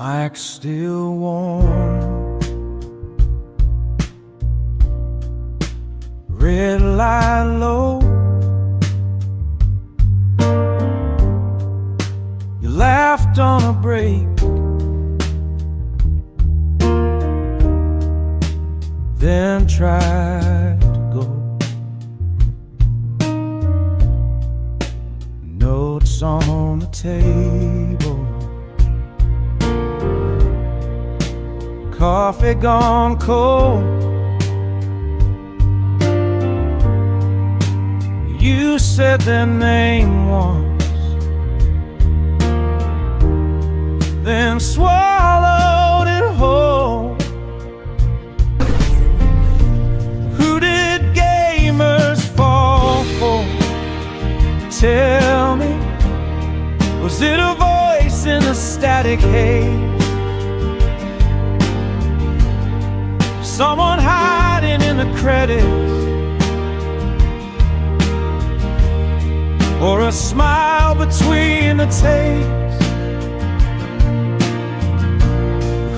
wax still warm, red light low. You laughed on a break, then tried to go. Notes on the table, coffee gone cold. You said their name once, then swallowed it whole. Who did gamers fall for? Tell me, was it a voice in the static haze? Someone hiding in the credits? Or a smile between the takes?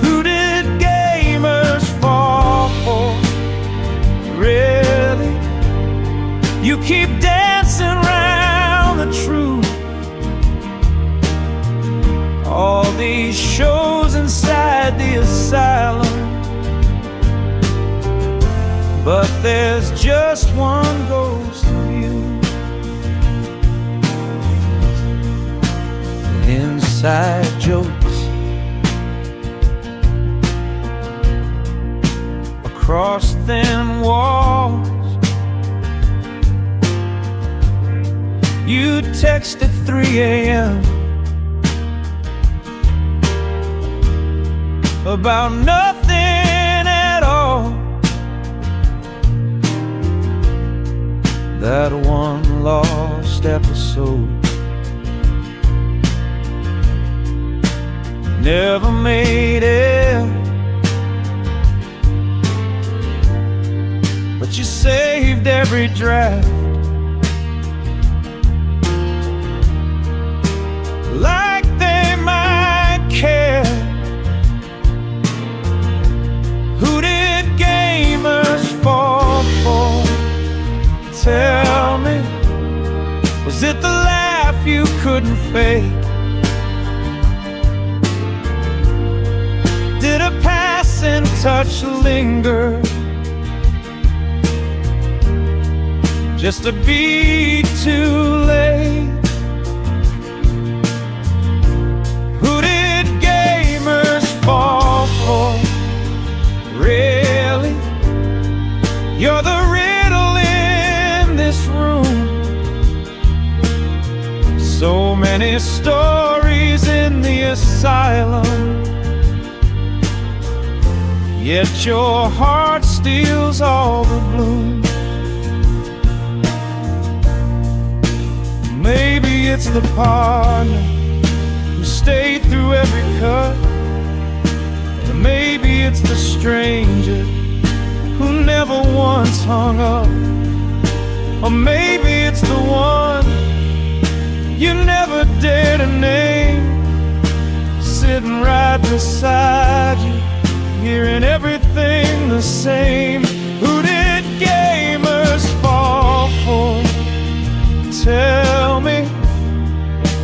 Who did gamers fall for? Really? You keep dancing around the truth. All these shows inside the asylum, but there's just one ghost of you. Inside jokes across thin walls. You text at 3 a.m. about nothing at all. That one lost episode never made it, but you saved every draft. Like they might care. Who did gamers fall for? Tell me, was it the laugh you couldn't fake? Did a passing touch linger, just to be too late? Who did gamers fall for? Really? You're the riddle in this room. So many stories in the asylum, yet your heart steals all the bloom. Maybe it's the partner who stayed through every cut, or maybe it's the stranger who never once hung up, or maybe it's the one you never dare to name, sitting right beside you, hearing everything the same. Who did gamers fall for? Tell me,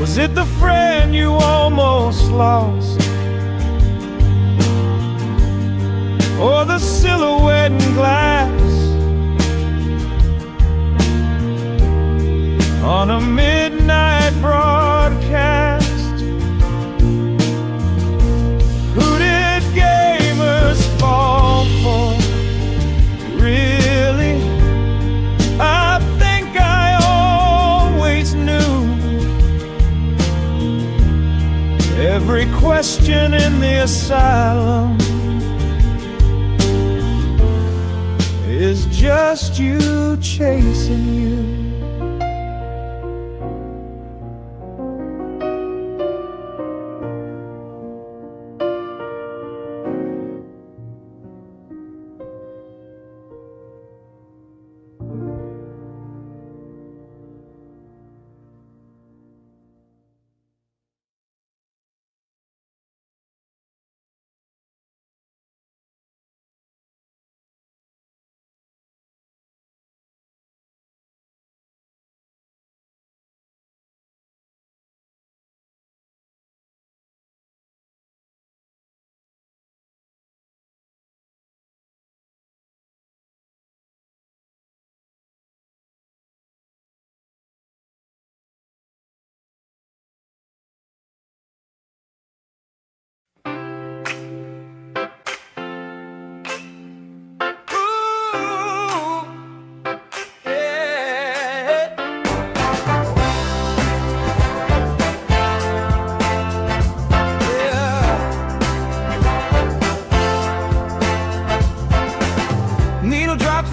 was it the friend you almost lost, or the silhouette in glass on a midnight broadcast? Who did gamers fall for? Really? I think I always knew. Every question in the asylum is just you chasing you.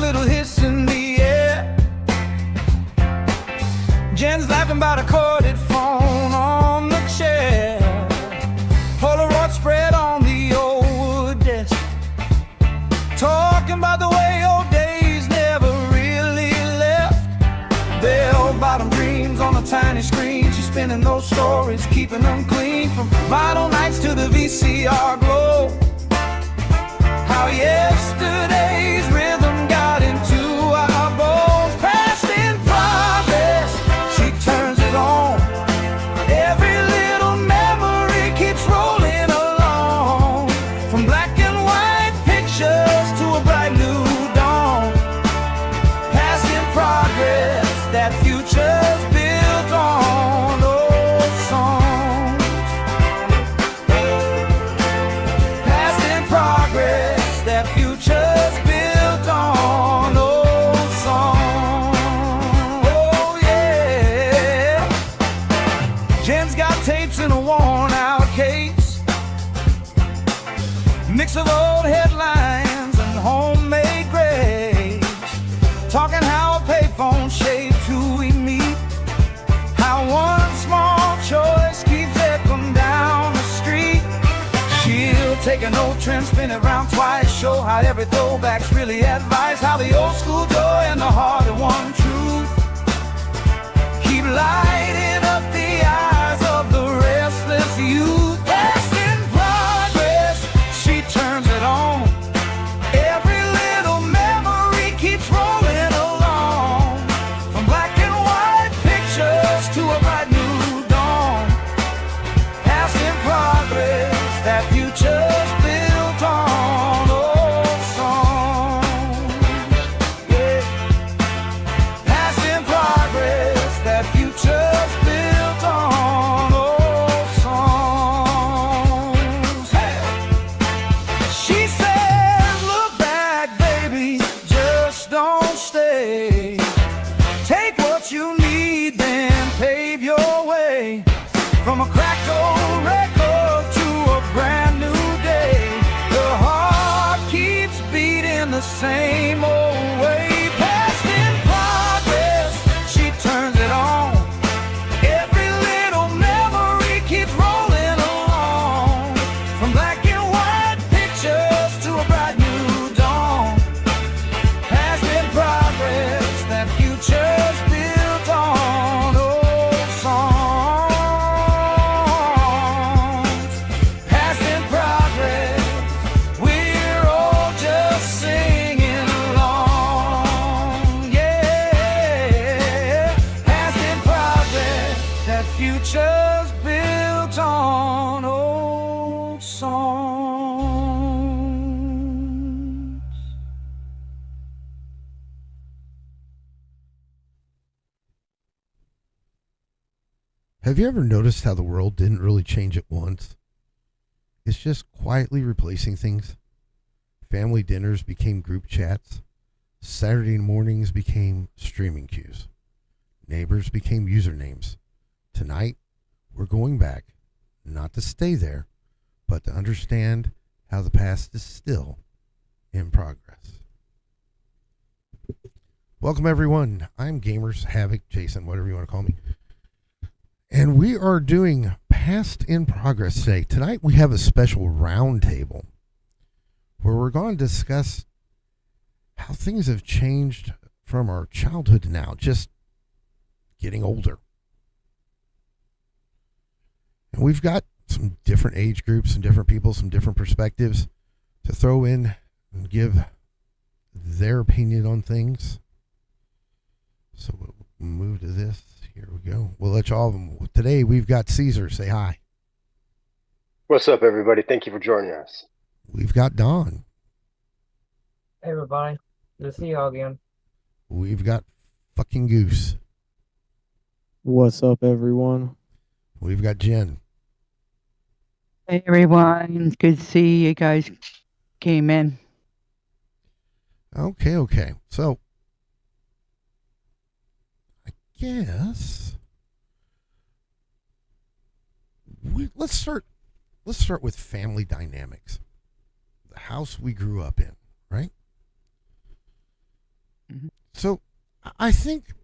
little hiss in the air. Jen's laughing about a corded phone on the chair. Polaroid spread on the old wood desk, talking about the way old days never really left. Bell-bottom dreams on a tiny screen. She's spinning those stories, keeping them clean, from vinyl nights to the VCR glow. How yesterday's rhythm got into our bones. Past in progress, she turns it on. Every little memory keeps rolling along, from black and white pictures to a bright new dawn. Past in progress, that future's built on old songs. Past in progress, that future's built on old songs. Oh yeah. Jen's got tapes in a worn out case, mix of old headlines and homemade grapes, talking how a payphone shaped who we meet, how one small choice keeps echoing down the street. She'll take an old trend, spin it round twice, show how every throwback's really advice, how the old school joy and the hard-won truth keep lighting up the eyes of the restless youth. Past in progress, she turns it on. Every little memory keeps rolling along, from black and white pictures to a bright new dawn. Past in progress, that future's built on old songs. Yeah. Past in progress, that future's built on old songs. Hey. She says, look back, baby, just don't stay. Take what you need, then pave your way, from a cracked old record to a brand new day. The heart keeps beating the same old way. Past in progress, she turns it on. Every little memory keeps rolling along, from black and white pictures to a bright new dawn. Past in progress, that future's built on old songs. Past in progress, we're all just singing along. Yeah. Past in progress, that future's built on old songs. Have you ever noticed how the world didn't really change at once? It's just quietly replacing things. Family dinners became group chats. Saturday mornings became streaming queues. Neighbors became usernames. Tonight, we're going back, not to stay there, but to understand how the past is still in progress. Welcome, everyone. I'm Gamers, Havoc, Jason, whatever you want to call me. And we are doing Past in Progress today. Tonight we have a special roundtable where we're going to discuss how things have changed from our childhood to now, just getting older. And we've got some different age groups, some different people, some different perspectives to throw in and give their opinion on things. So we'll move to this. Here we go. We'll let you all of them. Today we've got Caesar. Say hi. What's up, everybody? Thank you for joining us. We've got Don. Hey everybody, good to see y'all again. We've got fucking Goose. What's up, everyone? We've got Jen. Hey everyone, good to see you guys came in. Okay. So, I guess let's start with family dynamics. The house we grew up in, right? So I think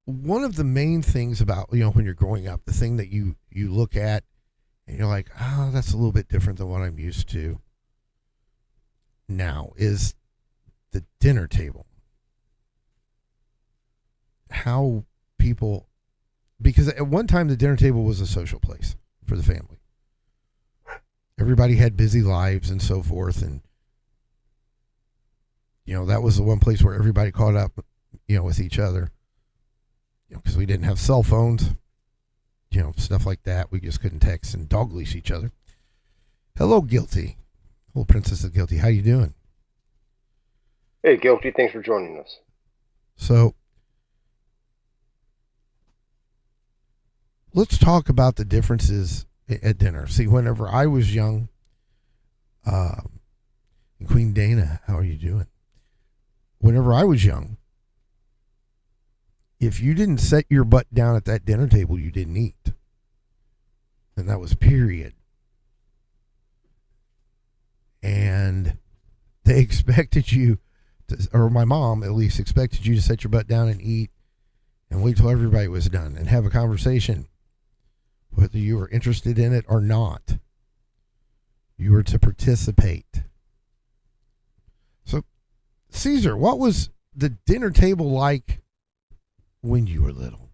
one of the main things about, when you're growing up, the thing that you look at and you're like, oh, that's a little bit different than what I'm used to now, is the dinner table. How people, because at one time the dinner table was a social place for the family. Everybody had busy lives and so forth, and that was the one place where everybody caught up, with each other. Because we didn't have cell phones, stuff like that. We just couldn't text and dog leash each other. Hello, Guilty. Hello, Princess of Guilty. How you doing? Hey, Guilty, thanks for joining us. So, let's talk about the differences at dinner. See, whenever I was young, Queen Dana, how are you doing? Whenever I was young, if you didn't set your butt down at that dinner table, you didn't eat. And that was period. And they expected you to, or my mom at least expected you to set your butt down and eat and wait till everybody was done and have a conversation. Whether you were interested in it or not, you were to participate. So, Caesar, what was the dinner table like when you were little?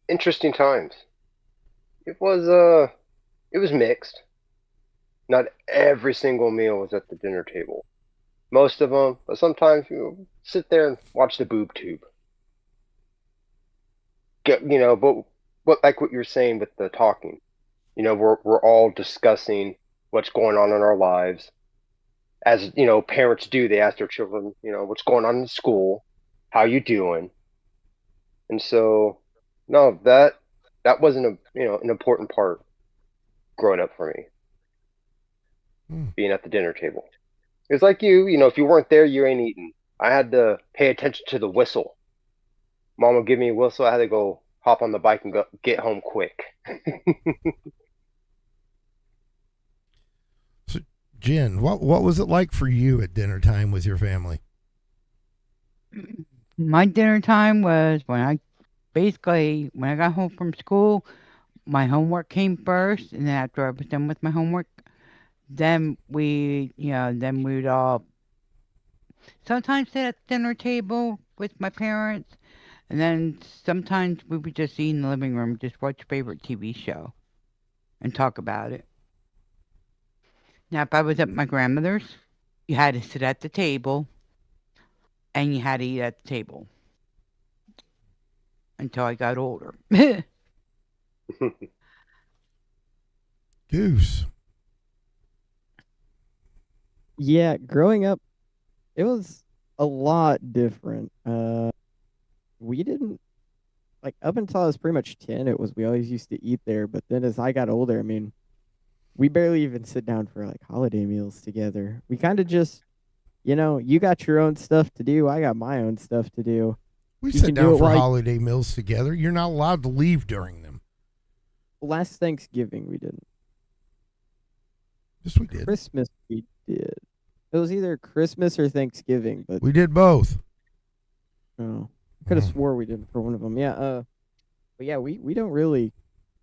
Interesting times. It was mixed. Not every single meal was at the dinner table. Most of them, but sometimes you sit there and watch the boob tube. But like what you're saying with the talking, we're all discussing what's going on in our lives. As parents do, they ask their children, what's going on in school, how you doing, and so no, that wasn't an important part growing up for me, being at the dinner table. It's like if you weren't there, you ain't eating. I had to pay attention to the whistle. Mom would give me a whistle. I had to go hop on the bike and get home quick. So, Jen, what was it like for you at dinner time with your family? My dinner time was when I got home from school, my homework came first, and then after I was done with my homework, then we would all sometimes sit at the dinner table with my parents, and then sometimes we would just eat in the living room, just watch your favorite TV show and talk about it. Now, if I was at my grandmother's, you had to sit at the table and you had to eat at the table until I got older. Goose. Yeah, growing up, it was a lot different. We didn't up until I was pretty much 10. We always used to eat there, but then as I got older, I mean, we barely even sit down for holiday meals together. We kind of just, you got your own stuff to do, I got my own stuff to do. We sit down for holiday meals together. You're not allowed to leave during them. Last Thanksgiving we didn't. Yes, we did. Christmas we did. It was either Christmas or Thanksgiving, but we did both. Oh, I could have swore we did for one of them. Yeah. But yeah, we don't really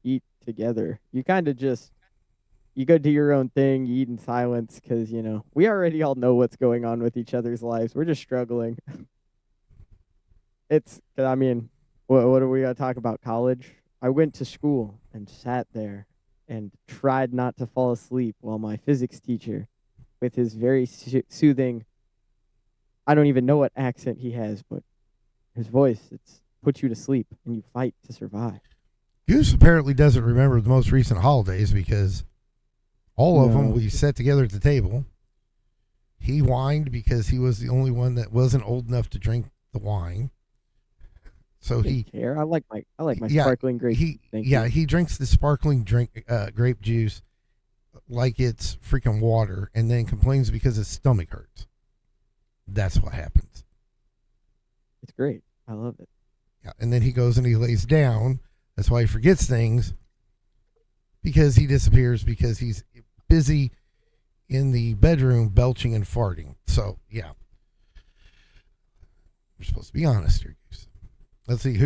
eat together. You kind of just you go do your own thing. You eat in silence because we already all know what's going on with each other's lives. We're just struggling. What are we gonna talk about? College. I went to school and sat there and tried not to fall asleep while my physics teacher, with his very soothing, I don't even know what accent he has, but his voice, it's puts you to sleep and you fight to survive. Goose apparently doesn't remember the most recent holidays because all of them we sat together at the table. He whined because he was the only one that wasn't old enough to drink the wine. So he care. I like my sparkling grape. He drinks the sparkling grape juice like it's freaking water, and then complains because his stomach hurts. That's what happens. It's great. I love it. Yeah, and then he goes and he lays down. That's why he forgets things, because he disappears because he's busy in the bedroom belching and farting. So yeah, we're supposed to be honest here. Let's see.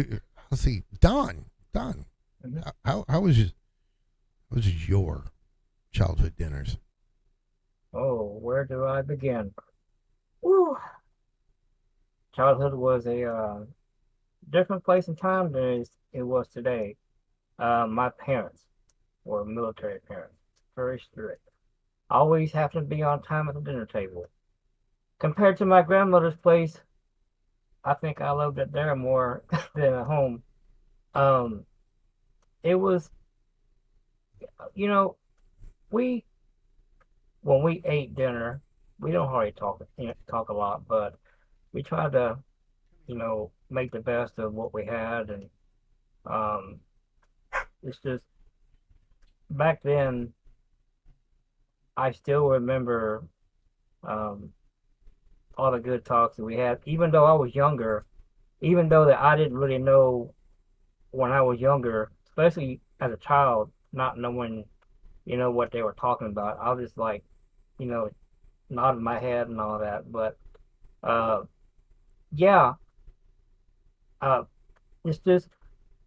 Let's see. Don. Mhm. How was your childhood dinners? Oh, where do I begin? Woo. Childhood was a different place and time than it was today. My parents were military parents, very strict. Always happened to be on time at the dinner table. Compared to my grandmother's place, I think I loved it there more than at home. Um, it was, you know, we when we ate dinner, we don't hardly talk a lot, but we tried to, make the best of what we had, and um, it's just back then. I still remember um, all the good talks that we had, even though I was younger, even though that I didn't really know when I was younger, especially as a child, not knowing, what they were talking about. I was just like, you know, nodding my head and all that. But uh, yeah, uh, it's just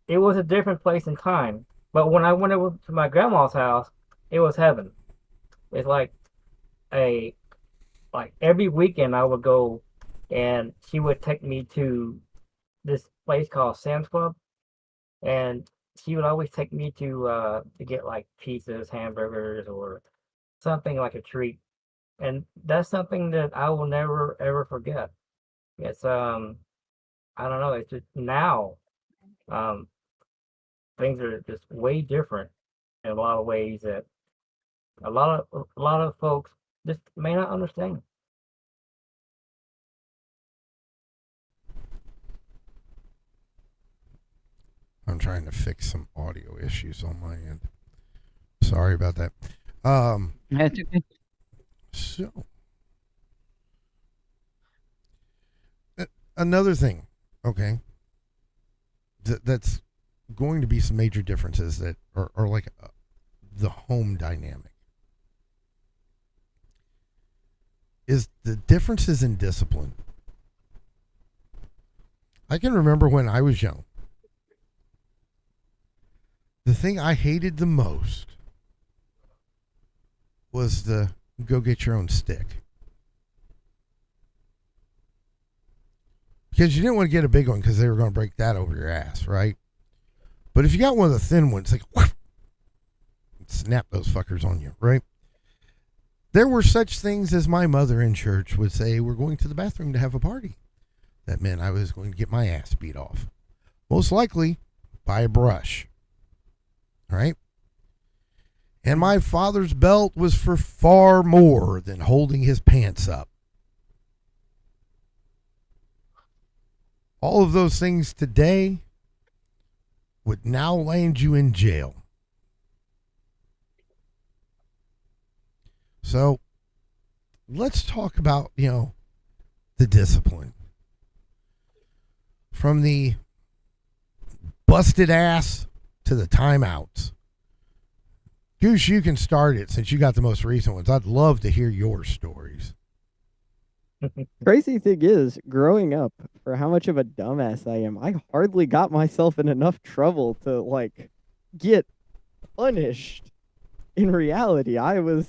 it was a different place and time. But when I went over to my grandma's house, it was heaven. It's a like every weekend I would go, and she would take me to this place called Sam's Club, and she would always take me to get like pizzas, hamburgers, or something like a treat. And that's something that I will never ever forget. It's I don't know, it's just now um things are just way different in a lot of ways that a lot of folks just may not understand. I'm trying to fix some audio issues on my end. Sorry about that. Um, That's okay. so another thing, okay, that's going to be some major differences that are like the home dynamic is the differences in discipline. I can remember when I was young, the thing I hated the most was the go get your own stick. Because you didn't want to get a big one because they were going to break that over your ass, right? But if you got one of the thin ones, like whoosh, snap those fuckers on you, right? There were such things as my mother in church would say, we're going to the bathroom to have a party. That meant I was going to get my ass beat off. Most likely by a brush, right? And my father's belt was for far more than holding his pants up. All of those things today would now land you in jail. So let's talk about, the discipline. From the busted ass to the timeouts. Goose, you can start it since you got the most recent ones. I'd love to hear your stories. Crazy thing is, growing up, for how much of a dumbass I am, I hardly got myself in enough trouble to like get punished. In reality, I'm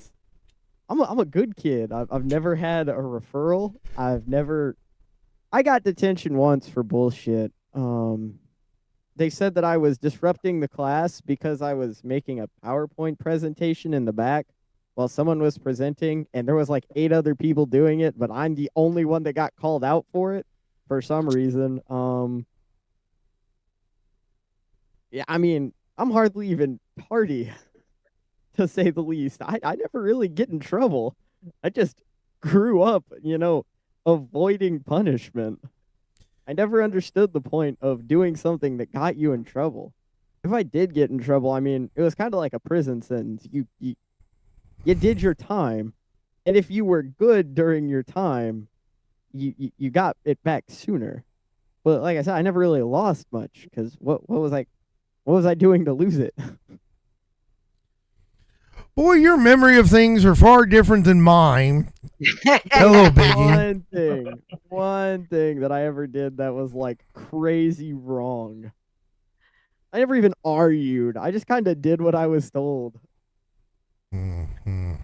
a good kid. I've never had a referral. I got detention once for bullshit. They said that I was disrupting the class because I was making a PowerPoint presentation in the back while someone was presenting, and there was like 8 other people doing it, but I'm the only one that got called out for it for some reason. Yeah, I mean, I'm hardly even tardy, to say the least. I never really get in trouble. I just grew up, avoiding punishment. I never understood the point of doing something that got you in trouble. If I did get in trouble, I mean, it was kind of like a prison sentence. You did your time, and if you were good during your time, you got it back sooner. But like I said, I never really lost much because what was I doing to lose it? Boy, your memory of things are far different than mine. Hello, Biggie. One thing that I ever did that was like crazy wrong. I never even argued. I just kind of did what I was told. Mm-hmm.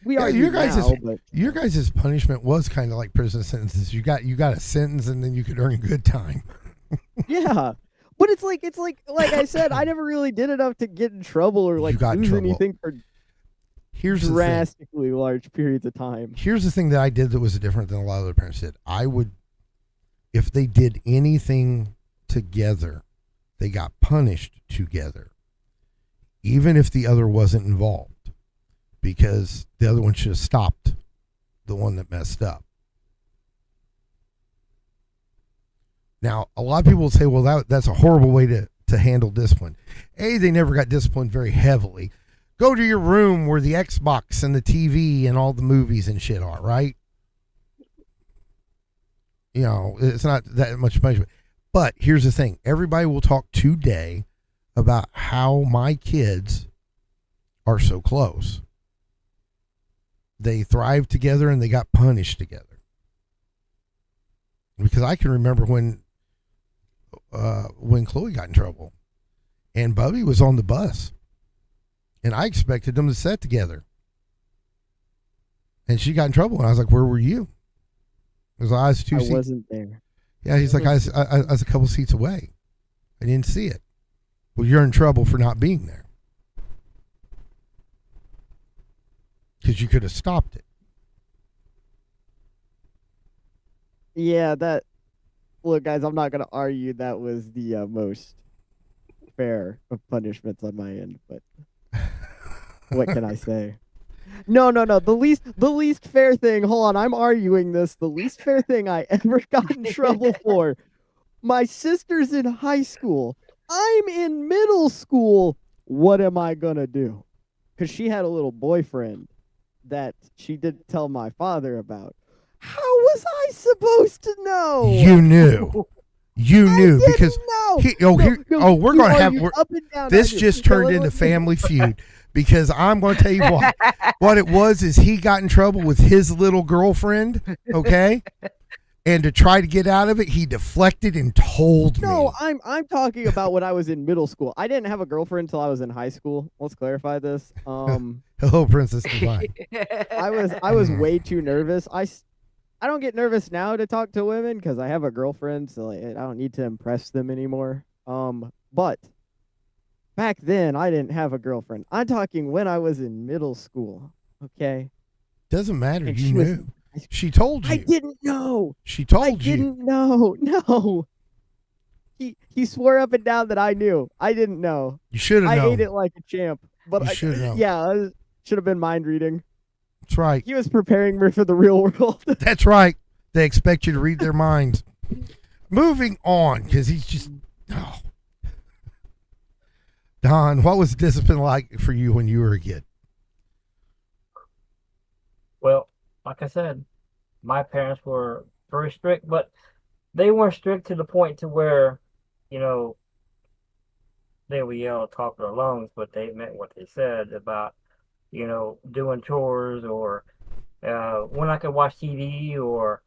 We Yeah, argue now, but your guys' punishment was kind of like prison sentences. You got a sentence, and then you could earn good time. yeah. But it's like I said, I never really did enough to get in trouble or You like got in lose trouble. anything for Here's the thing. drastically large periods of time. Here's the thing that I did that was different than a lot of other parents did. I would, if they did anything together, they got punished together, even if the other wasn't involved, because the other one should have stopped the one that messed up. Now, a lot of people will say, well, that's a horrible way to handle discipline. A, they never got disciplined very heavily. Go to your room where the Xbox and the TV and all the movies and shit are, right? You know, it's not that much punishment. But here's the thing. Everybody will talk today about how my kids are so close. They thrived together and they got punished together. Because I can remember when Chloe got in trouble and Bubby was on the bus. And I expected them to sit together. And she got in trouble. And I was like, where were you? Because I was I wasn't there. Yeah, he's like, I was a couple seats away. I didn't see it. Well, you're in trouble for not being there. Because you could have stopped it. Yeah, look, guys, I'm not gonna argue that was the most fair of punishments on my end, but what can I say? No. The least fair thing. Hold on, I'm arguing this. The least fair thing I ever got in trouble for. My sister's in high school. I'm in middle school. What am I gonna do? Because she had a little boyfriend that she didn't tell my father about. How was I supposed to know? You knew. You knew because we're gonna have this just turned into Family Feud because I'm going to tell you what it was is he got in trouble with his little girlfriend, okay, and to try to get out of it, he deflected and told me. No, I'm talking about when I was in middle school. I didn't have a girlfriend until I was in high school. Let's clarify this. Hello, Princess Divine. I was way too nervous. I don't get nervous now to talk to women because I have a girlfriend, so I don't need to impress them anymore. But back then, I didn't have a girlfriend. I'm talking when I was in middle school. Okay. Doesn't matter. And you knew. She told you. I didn't know. She told you. I didn't know. No. He swore up and down that I knew. I didn't know. You should have known. I ate it like a champ. But you should have known. Yeah, should have been mind reading. That's right. He was preparing me for the real world. That's right. They expect you to read their minds. Moving on, because he's just... Oh. Don, what was discipline like for you when you were a kid? Well, like I said, my parents were very strict, but they weren't strict to the point to where, you know, they would yell, talk their lungs, but they meant what they said about, you know, doing chores or when I could watch TV or,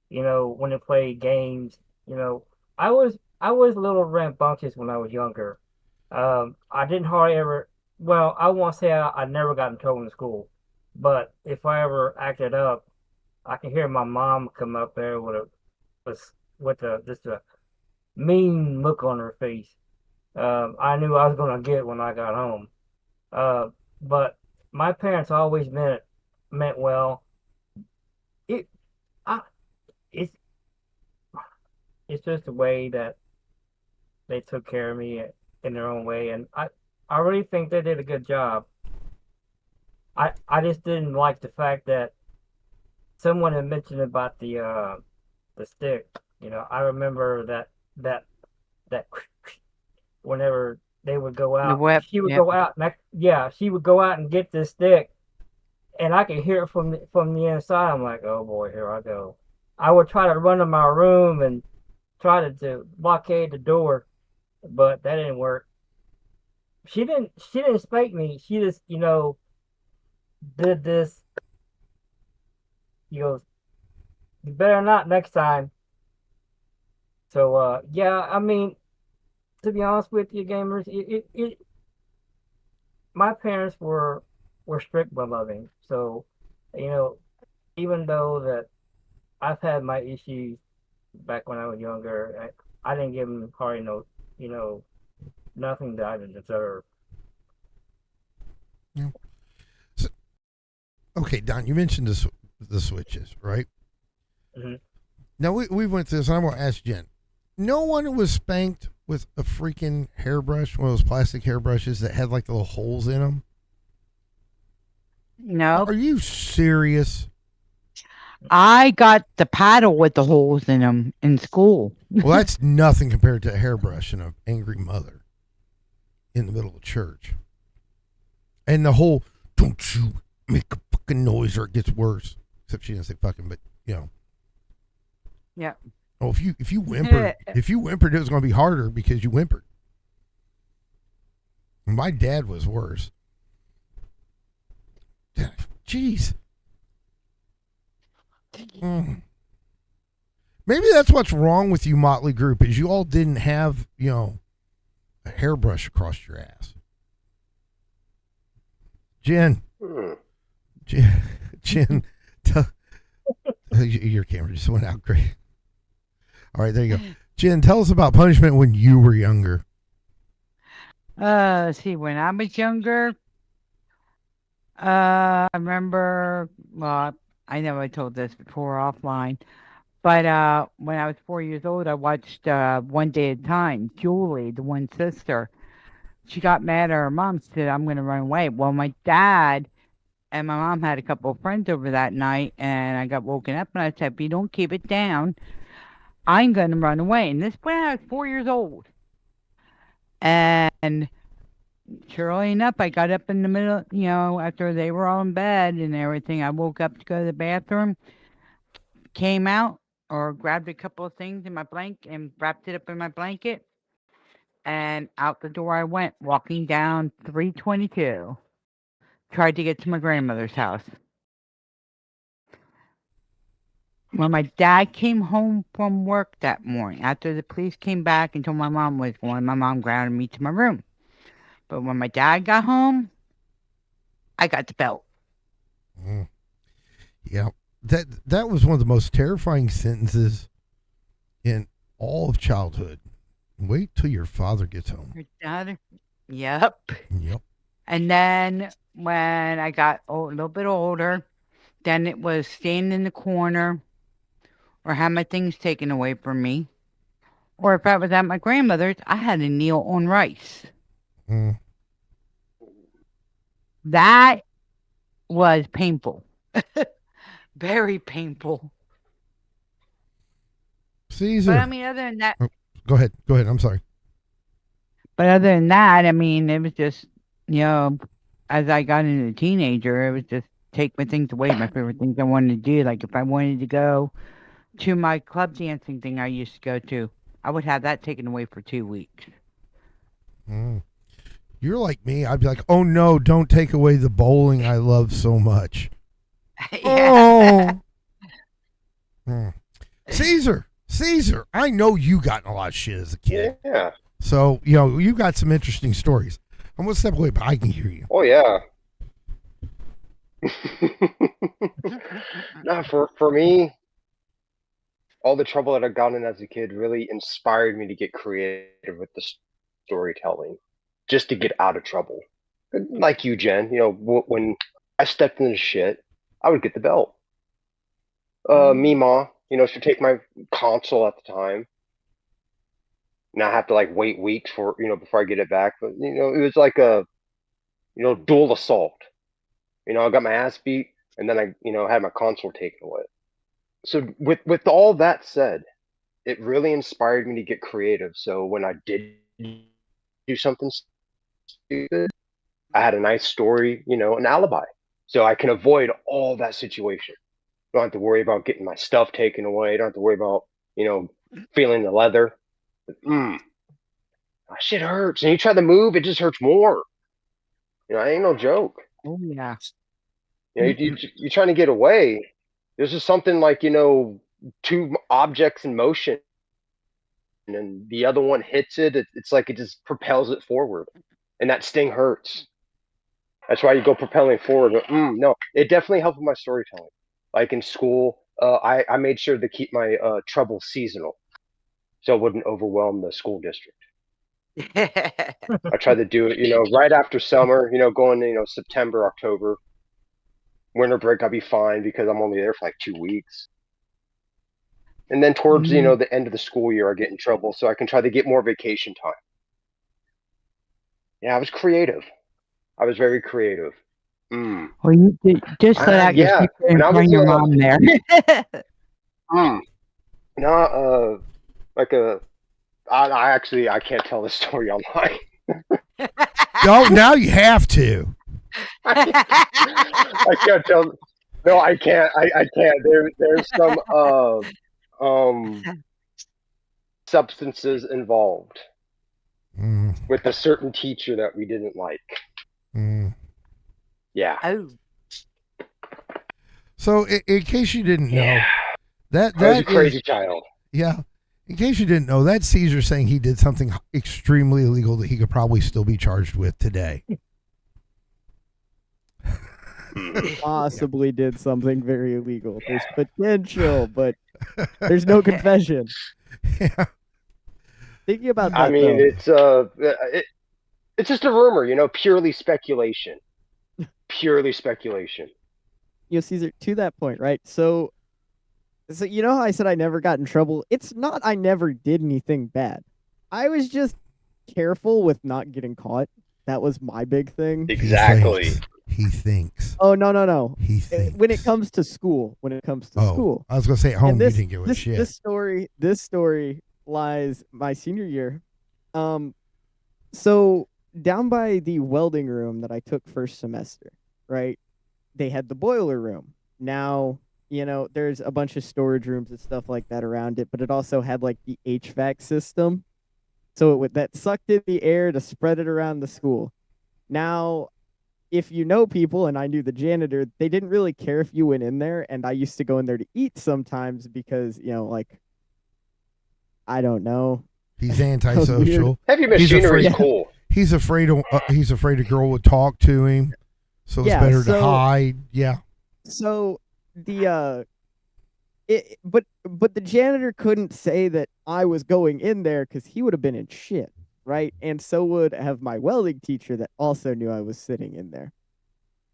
you know, when they played games. You know, I was a little rambunctious when I was younger. I didn't hardly ever. Well, I won't say I never got in trouble in school, but if I ever acted up, I can hear my mom come up there just a mean look on her face. I knew I was gonna get when I got home. But my parents always meant well. It I it's it's just the way that they took care of me in their own way, and I really think they did a good job. I just didn't like the fact that someone had mentioned about the stick. You know, I remember that whenever they would go The out, whip. she would Yep. go out, and she would go out and get this stick, and I could hear it from the inside. I'm like, oh boy, here I go. I would try to run to my room and try to blockade the door, but that didn't work. she didn't spank me. She just, did this. He goes, "You better not next time." So yeah, I mean, to be honest with you, gamers, my parents were strict but loving. So, you know, even though that I've had my issues back when I was younger, I didn't give them hardly you know, nothing that I didn't deserve. Yeah. So, okay, Don, you mentioned the switches, right? Hmm. Now we went through this, and I'm going to ask Jen. No one was spanked with a freaking hairbrush, one of those plastic hairbrushes that had like the little holes in them. Are Nope. you serious? I got the paddle with the holes in them in school. Well, that's nothing compared to a hairbrush and an angry mother in the middle of church. And the whole "don't you make a fucking noise or it gets worse." Except she didn't say fucking, but you know. Yeah. Oh, if you whimpered, it was going to be harder because you whimpered. My dad was worse. Jeez. Mm. Maybe that's what's wrong with you, Motley Group, is you all didn't have, a hairbrush across your ass. Jen, Hmm. Jen, Jen, tell, your camera just went out. Great. All right, there you go. Jen, tell us about punishment when you were younger. See, when I was younger, I remember, well, I know I told this before offline, but when I was 4 years old, I watched One Day at a Time. Julie, the one sister, she got mad at her mom, said, "I'm going to run away." Well, my dad and my mom had a couple of friends over that night, and I got woken up, and I said, "If you don't keep it down, I'm going to run away." And this when I was 4 years old. And surely enough, I got up in the middle, after they were all in bed and everything. I woke up to go to the bathroom, came out, or grabbed a couple of things in my blanket and wrapped it up in my blanket, and out the door I went, walking down 322. Tried to get to my grandmother's house. When my dad came home from work that morning, after the police came back and told my mom was going, my mom grounded me to my room. But when my dad got home, I got the belt. Mm, yeah, that was one of the most terrifying sentences in all of childhood. Wait till your father gets home. Your dad? Yep. Yep. And then when I got a little bit older, then it was stand in the corner or have my things taken away from me. Or if I was at my grandmother's, I had to kneel on rice. Mm. That was painful. Very painful. But I Caesar. mean, other than that, Oh, go ahead. Go ahead. I'm sorry. I mean, it was just, you know, as I got into a teenager, it was just take my things away, my favorite things I wanted to do. Like if I wanted to go to my club dancing thing I used to go to, I would have that taken away for 2 weeks. Mm. You're like me. I'd be like, oh no, don't take away the bowling I love so much. Yeah. Oh. Mm. Caesar, I know you got in a lot of shit as a kid. Yeah. So, you got some interesting stories. I'm going to step away, but I can hear you. Oh yeah. No, for me, all the trouble that I got in as a kid really inspired me to get creative with the storytelling, just to get out of trouble. Like you, Jen. When I stepped into shit, I would get the belt. Mhm. Mima, she'd take my console at the time, and I have to like wait weeks for before I get it back. But it was like a dual assault. I got my ass beat, and then I had my console taken away. So with all that said, it really inspired me to get creative. So when I did do something stupid, I had a nice story, an alibi, so I can avoid all that situation. Don't have to worry about getting my stuff taken away. Don't have to worry about feeling the leather. Mm, Ah, shit hurts. And you try to move, it just hurts more. You know, it ain't no joke. Oh yeah. You know, you're trying to get away. There's just something like, two objects in motion and the other one hits it. It's like it just propels it forward. And that sting hurts. That's why you go propelling forward. But, no, it definitely helped with my storytelling. Like in school, I made sure to keep my trouble seasonal so it wouldn't overwhelm the school district. I tried to do it, right after summer, going, September, October. Winter break, I'll be fine because I'm only there for like 2 weeks. And then towards, the end of the school year, I get in trouble so I can try to get more vacation time. Yeah, I was creative. I was very creative. Well, you did just let out your Yeah. secret and When I was, find your mom there. No, I can't tell this story online. Oh, now you have to. I can't tell. No, I can't. I can't. There's some substances involved with a certain teacher that we didn't like. Yeah. Oh. So, in case you didn't know, that I was a is crazy child. Yeah. In case you didn't know, that's Caesar saying he did something extremely illegal that he could probably still be charged with today. Possibly did something very illegal. There's potential, but there's no confession. Yeah. Thinking about that, I mean, though, it's just a rumor, purely speculation. Purely speculation. Caesar, to that point, right? So you know how I said I never got in trouble? It's not I never did anything bad. I was just careful with not getting caught. That was my big thing. Exactly. He thinks. Oh, no. He thinks. When it comes to school. School. I was going to say at home, you didn't give a shit. This story lies my senior year. So down by the welding room that I took first semester, right? They had the boiler room. Now, there's a bunch of storage rooms and stuff like that around it, but it also had like the HVAC system. So that sucked in the air to spread it around the school. Now, if you know people, and I knew the janitor, they didn't really care if you went in there, and I used to go in there to eat sometimes because, I don't know. He's antisocial. Heavy machinery is cool. He's afraid a girl would talk to him, so it's better to hide. Yeah. So but the janitor couldn't say that I was going in there because he would have been in shit, right? And so would have my welding teacher that also knew I was sitting in there.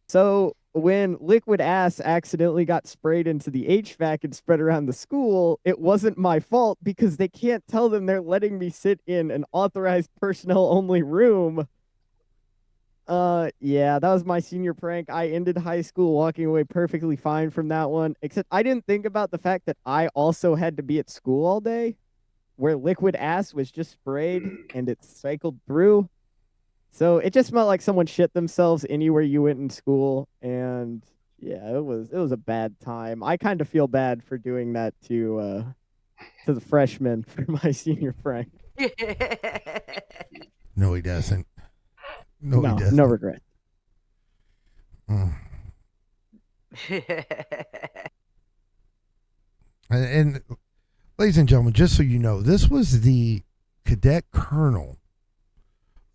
So when liquid ass accidentally got sprayed into the HVAC and spread around the school, it wasn't my fault because they can't tell them they're letting me sit in an authorized personnel only room. Yeah, that was my senior prank. I ended high school walking away perfectly fine from that one, except I didn't think about the fact that I also had to be at school all day, where liquid ass was just sprayed and it cycled through. So it just smelled like someone shit themselves anywhere you went in school, and yeah, it was a bad time. I kind of feel bad for doing that to the freshmen for my senior prank. No, he doesn't. No, he doesn't. No regret. And ladies and gentlemen, just so you know, this was the cadet colonel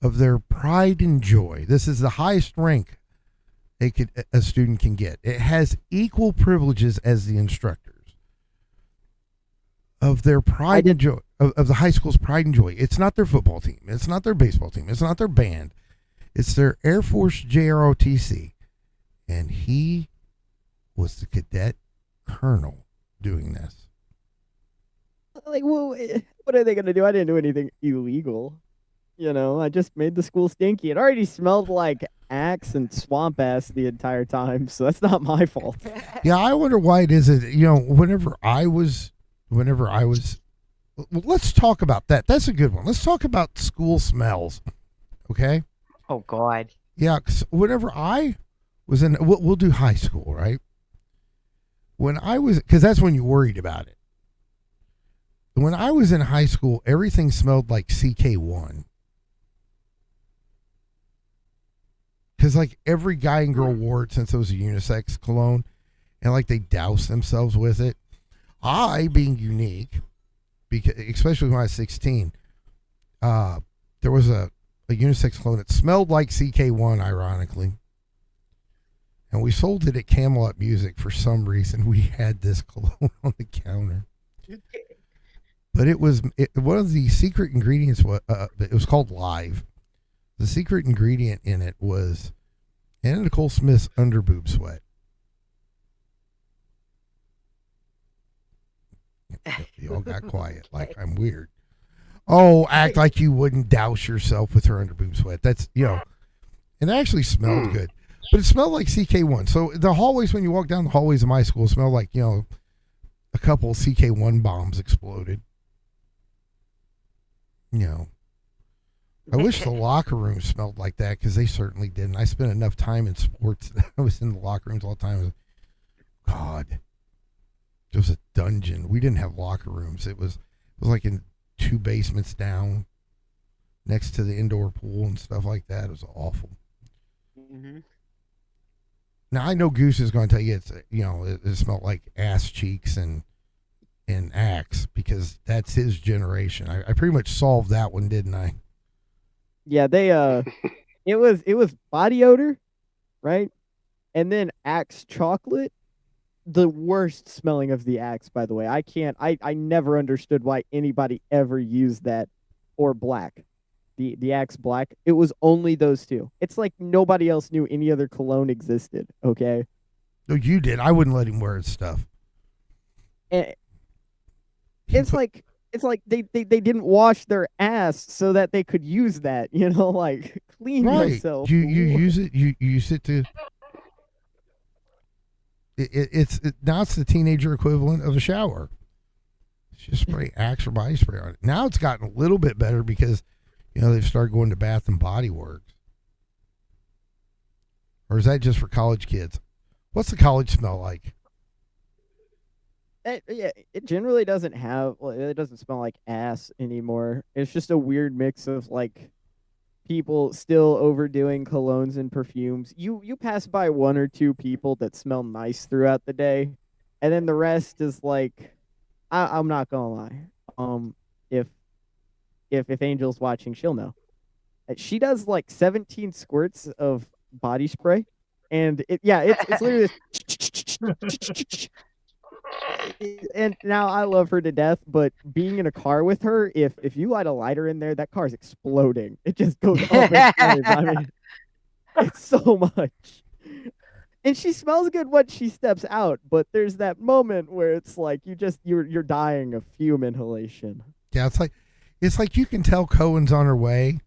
of their pride and joy. This is the highest rank a student can get. It has equal privileges as the instructors. Of their pride and joy, of the high school's pride and joy. It's not their football team. It's not their baseball team. It's not their band. It's their Air Force JROTC. And he was the cadet colonel doing this. Like, well, what are they going to do? I didn't do anything illegal. I just made the school stinky. It already smelled like axe and swamp ass the entire time, so that's not my fault. Yeah, I wonder why it is that, whenever I was, well, let's talk about that. That's a good one. Let's talk about school smells. Okay? Oh, God. Yeah, 'cause whenever I was in, we'll do high school, right? When I was, because that's when you worried about it. When I was in high school, everything smelled like CK1. because like every guy and girl wore it since it was a unisex cologne, and like they doused themselves with it. I, being unique, because especially when I was 16, there was a unisex cologne that smelled like CK1, ironically, and we sold it at Camelot Music for some reason. We had this cologne on the counter, but one of the secret ingredients was it was called Live. The secret ingredient in it was Anna Nicole Smith's underboob sweat. You all got quiet, like I'm weird. Oh, act like you wouldn't douse yourself with her underboob sweat. That's, and it actually smelled good, but it smelled like CK1. So the hallways, when you walk down the hallways of my school, smelled like, a couple of CK1 bombs exploded. I wish the locker room smelled like that, because they certainly didn't. I spent enough time in sports that I was in the locker rooms all the time. God, it was a dungeon. We didn't have locker rooms. It was like in 2 basements down, next to the indoor pool and stuff like that. It was awful. Mm-hmm. Now I know Goose is going to tell you it smelled like ass cheeks and Axe, because that's his generation. I pretty much solved that one, didn't I? Yeah, they it was body odor, right? And then Axe chocolate, the worst smelling of the Axe, by the way. I never understood why anybody ever used that, or black. The Axe black. It was only those two. It's like nobody else knew any other cologne existed, okay? No, you did. I wouldn't let him wear his stuff. And it's like they didn't wash their ass so that they could use that, like clean yourself. You use it. You use it to. Now it's the teenager equivalent of a shower. It's just spray Axe or body spray on it. Now it's gotten a little bit better because, they've started going to Bath and Body Works. Or is that just for college kids? What's the college smell like? It generally doesn't it doesn't smell like ass anymore. It's just a weird mix of like people still overdoing colognes and perfumes. You pass by 1 or 2 people that smell nice throughout the day, and then the rest is like, I'm not gonna lie. If Angel's watching, she'll know. She does like 17 squirts of body spray, and it's literally this. And now I love her to death, but being in a car with her, if you light a lighter in there, that car's exploding. It just goes up in flames. I mean, it's so much. And she smells good when she steps out, but there's that moment where it's like you're dying of fume inhalation. Yeah, it's like you can tell Cohen's on her way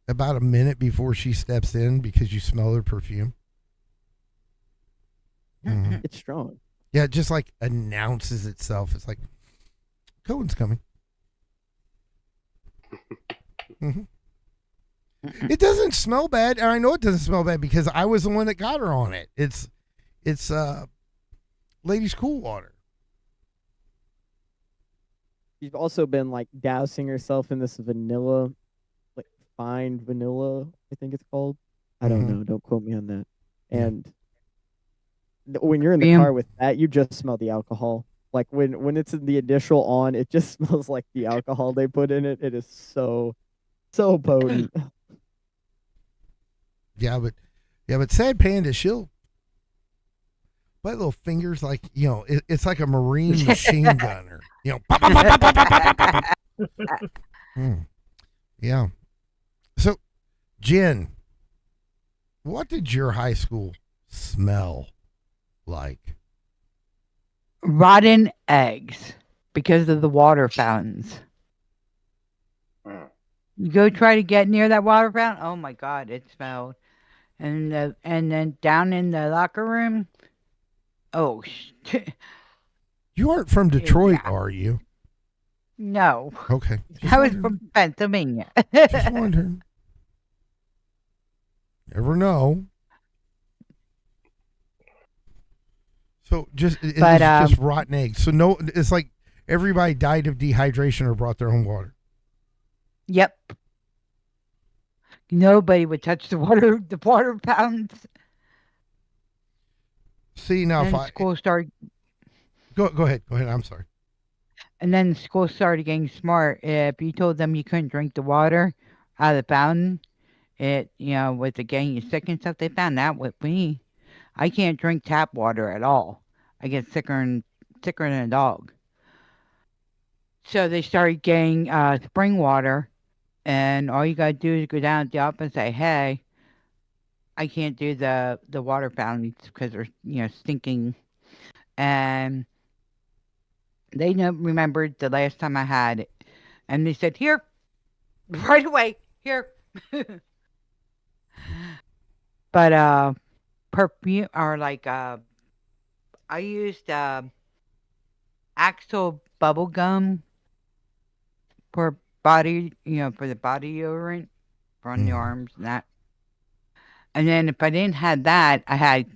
about a minute before she steps in because you smell her perfume. Mm-hmm. It's strong. Yeah, it just like announces itself. It's like, Cohen's coming. Mm-hmm. It doesn't smell bad, and I know it doesn't smell bad because I was the one that got her on it. It's Ladies Cool Water. She's also been like dousing herself in this vanilla, like fine vanilla, I think it's called. I don't know. Don't quote me on that. And when you're in the car with that, you just smell the alcohol. Like when it's in the initial on, it just smells like the alcohol they put in it. It is so potent. Yeah, but Sad Panda, she'll my little fingers like it's like a Marine machine gunner. Yeah. So, Jen, what did your high school smell like? Rotten eggs because of the water fountains. You go try to get near that water fountain. Oh my God, it smelled. And then down in the locker room. Oh, you aren't from Detroit, are you? No. Okay. I was from Pennsylvania. Just wondering. Never know. So it's just rotten eggs. So no, it's like everybody died of dehydration or brought their own water. Yep. Nobody would touch the water fountains. See now, if Then I school started, go ahead, go ahead. I'm sorry. and then school started getting smart. If you told them you couldn't drink the water out of the fountain, with the getting you sick and stuff, they found out with me. I can't drink tap water at all. I get sicker than a dog. So they started getting spring water, and all you gotta do is go down to the office and say, "Hey, I can't do the water fountains because they're stinking." And they remembered the last time I had it, and they said, "Here, right away, here." But perfume or like I used Axel bubble gum for for the body deodorant for on the Mm. arms and that. And then if I didn't have that, I had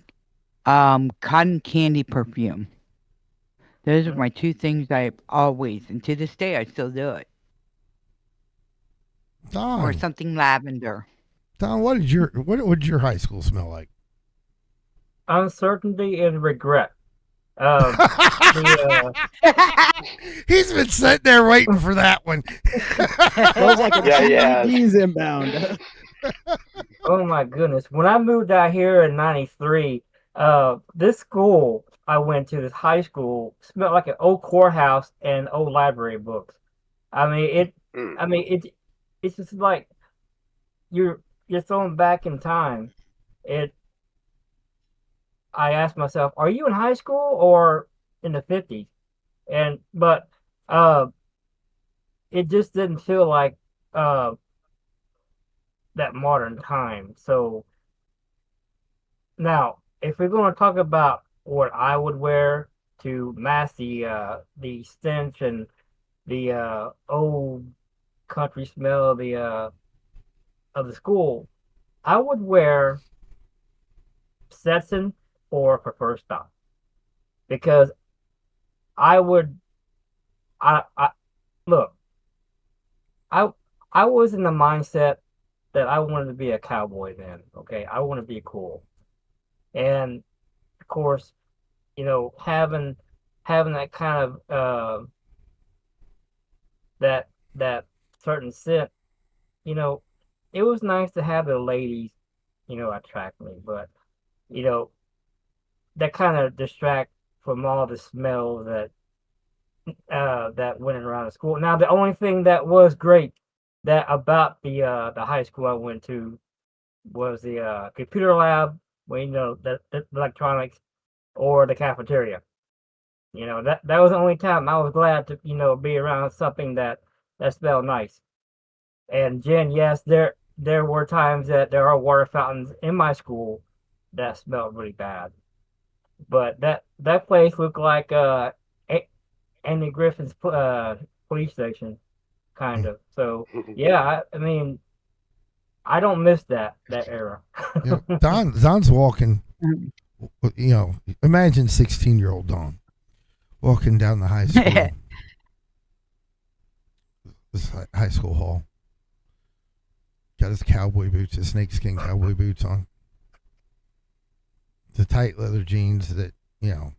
cotton candy perfume. Those are my two things I always, and to this day, I still do it. Or Don, something lavender. Don, what did your high school smell like? Uncertainty and regret. Um, the He's been sitting there waiting for that one. Smells like a Yeah, yeah. GED's inbound. Oh my goodness. When I moved out here in '93, this school I went to, this high school, smelled like an old courthouse and old library books. I mean it Mm. I mean it's just like you're thrown back in time. It I asked myself, are you in high school or in the 50s? And but uh it just didn't feel like uh that modern time. So now, if we're going to talk about what I would wear to mask the stench and the old country smell of the school, I would wear Stetson or prefer stop because I would I look I I was in the mindset that I wanted to be a cowboy then. Okay, I want to be cool, and of course, having that kind of that certain scent, you know, it was nice to have the ladies, attract me, but you know, that kind of distract from all the smells that went around the school. Now, the only thing that was great that about the high school I went to was the computer lab, where the electronics, or the cafeteria. That was the only time I was glad to be around something that smelled nice. And Jen, yes, there were times that there are water fountains in my school that smelled really bad, but that place looked like Andy Griffin's police station, kind of. So yeah, I mean, I don't miss that era. Don's walking. Imagine 16-year-old Don walking down the high school hall. Got his cowboy boots, his snakeskin cowboy boots on. The tight leather jeans that, your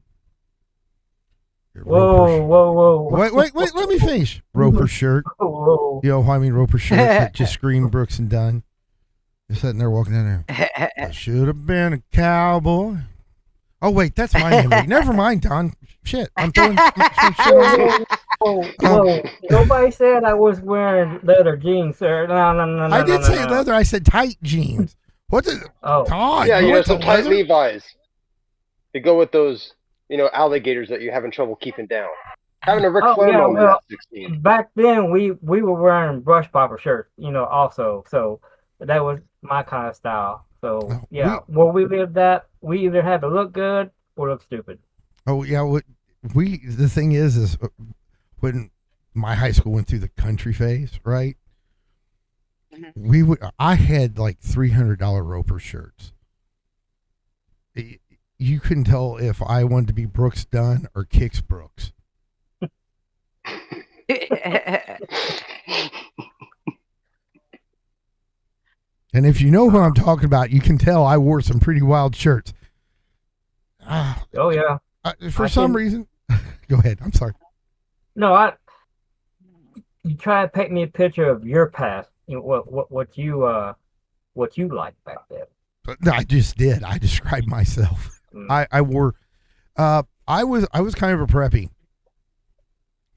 Whoa, whoa, whoa! Wait, let me finish. Roper shirt. Whoa. Roper shirt that just screamed Brooks and Dunn. You're sitting there walking down there. I should have been a cowboy. Oh, wait, that's my memory. Never mind, Don. Shit, I'm throwing some shit on. Whoa. Nobody said I was wearing leather jeans, sir. No. I did no, say no. leather. I said tight jeans. What the? Oh. Don, Yeah, some the tight leather? Levi's. To go with those, alligators that you're having trouble keeping down. Having a Ric Flair moment at 16. Back then we were wearing brush popper shirts, also. So that was my kind of style. So yeah, where we lived that, we either had to look good or look stupid. Oh yeah, the thing is when my high school went through the country phase, right? I had like $300 Roper shirts. You couldn't tell if I wanted to be Brooks Dunn or Kix Brooks. And if you know who I'm talking about, you can tell I wore some pretty wild shirts. Oh yeah. For some reason, go ahead. I'm sorry. No, you try to paint me a picture of your past. What you liked back then. No, I just did. I described myself. I wore. I was kind of a preppy.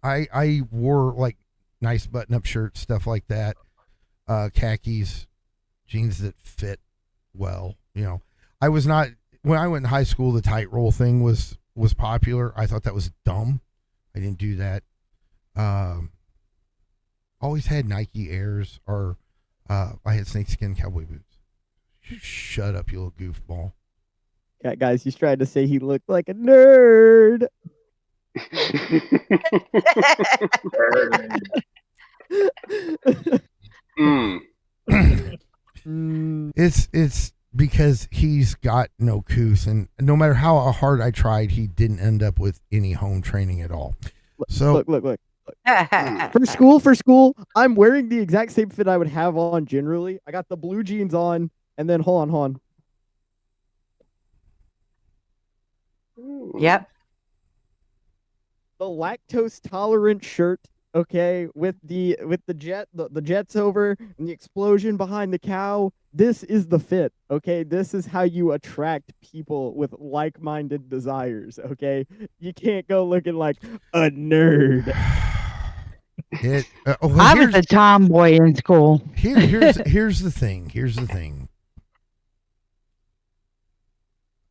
I wore like nice button-up shirts, stuff like that. Khakis, jeans that fit well. You know, I was not when I went in high school. The tight roll thing was popular. I thought that was dumb. I didn't do that. Always had Nike Airs or I had snakeskin cowboy boots. Shut up, you little goofball. Yeah, guys, he's trying to say he looked like a nerd. It's because he's got no couth, and no matter how hard I tried, he didn't end up with any home training at all. So look. For school, I'm wearing the exact same fit I would have on generally. I got the blue jeans on, and then hold on. Yep. The lactose tolerant shirt, okay, with the jets over and the explosion behind the cow. This is the fit, okay? This is how you attract people with like-minded desires, okay? You can't go looking like a nerd. I was a tomboy in school. Here's the thing.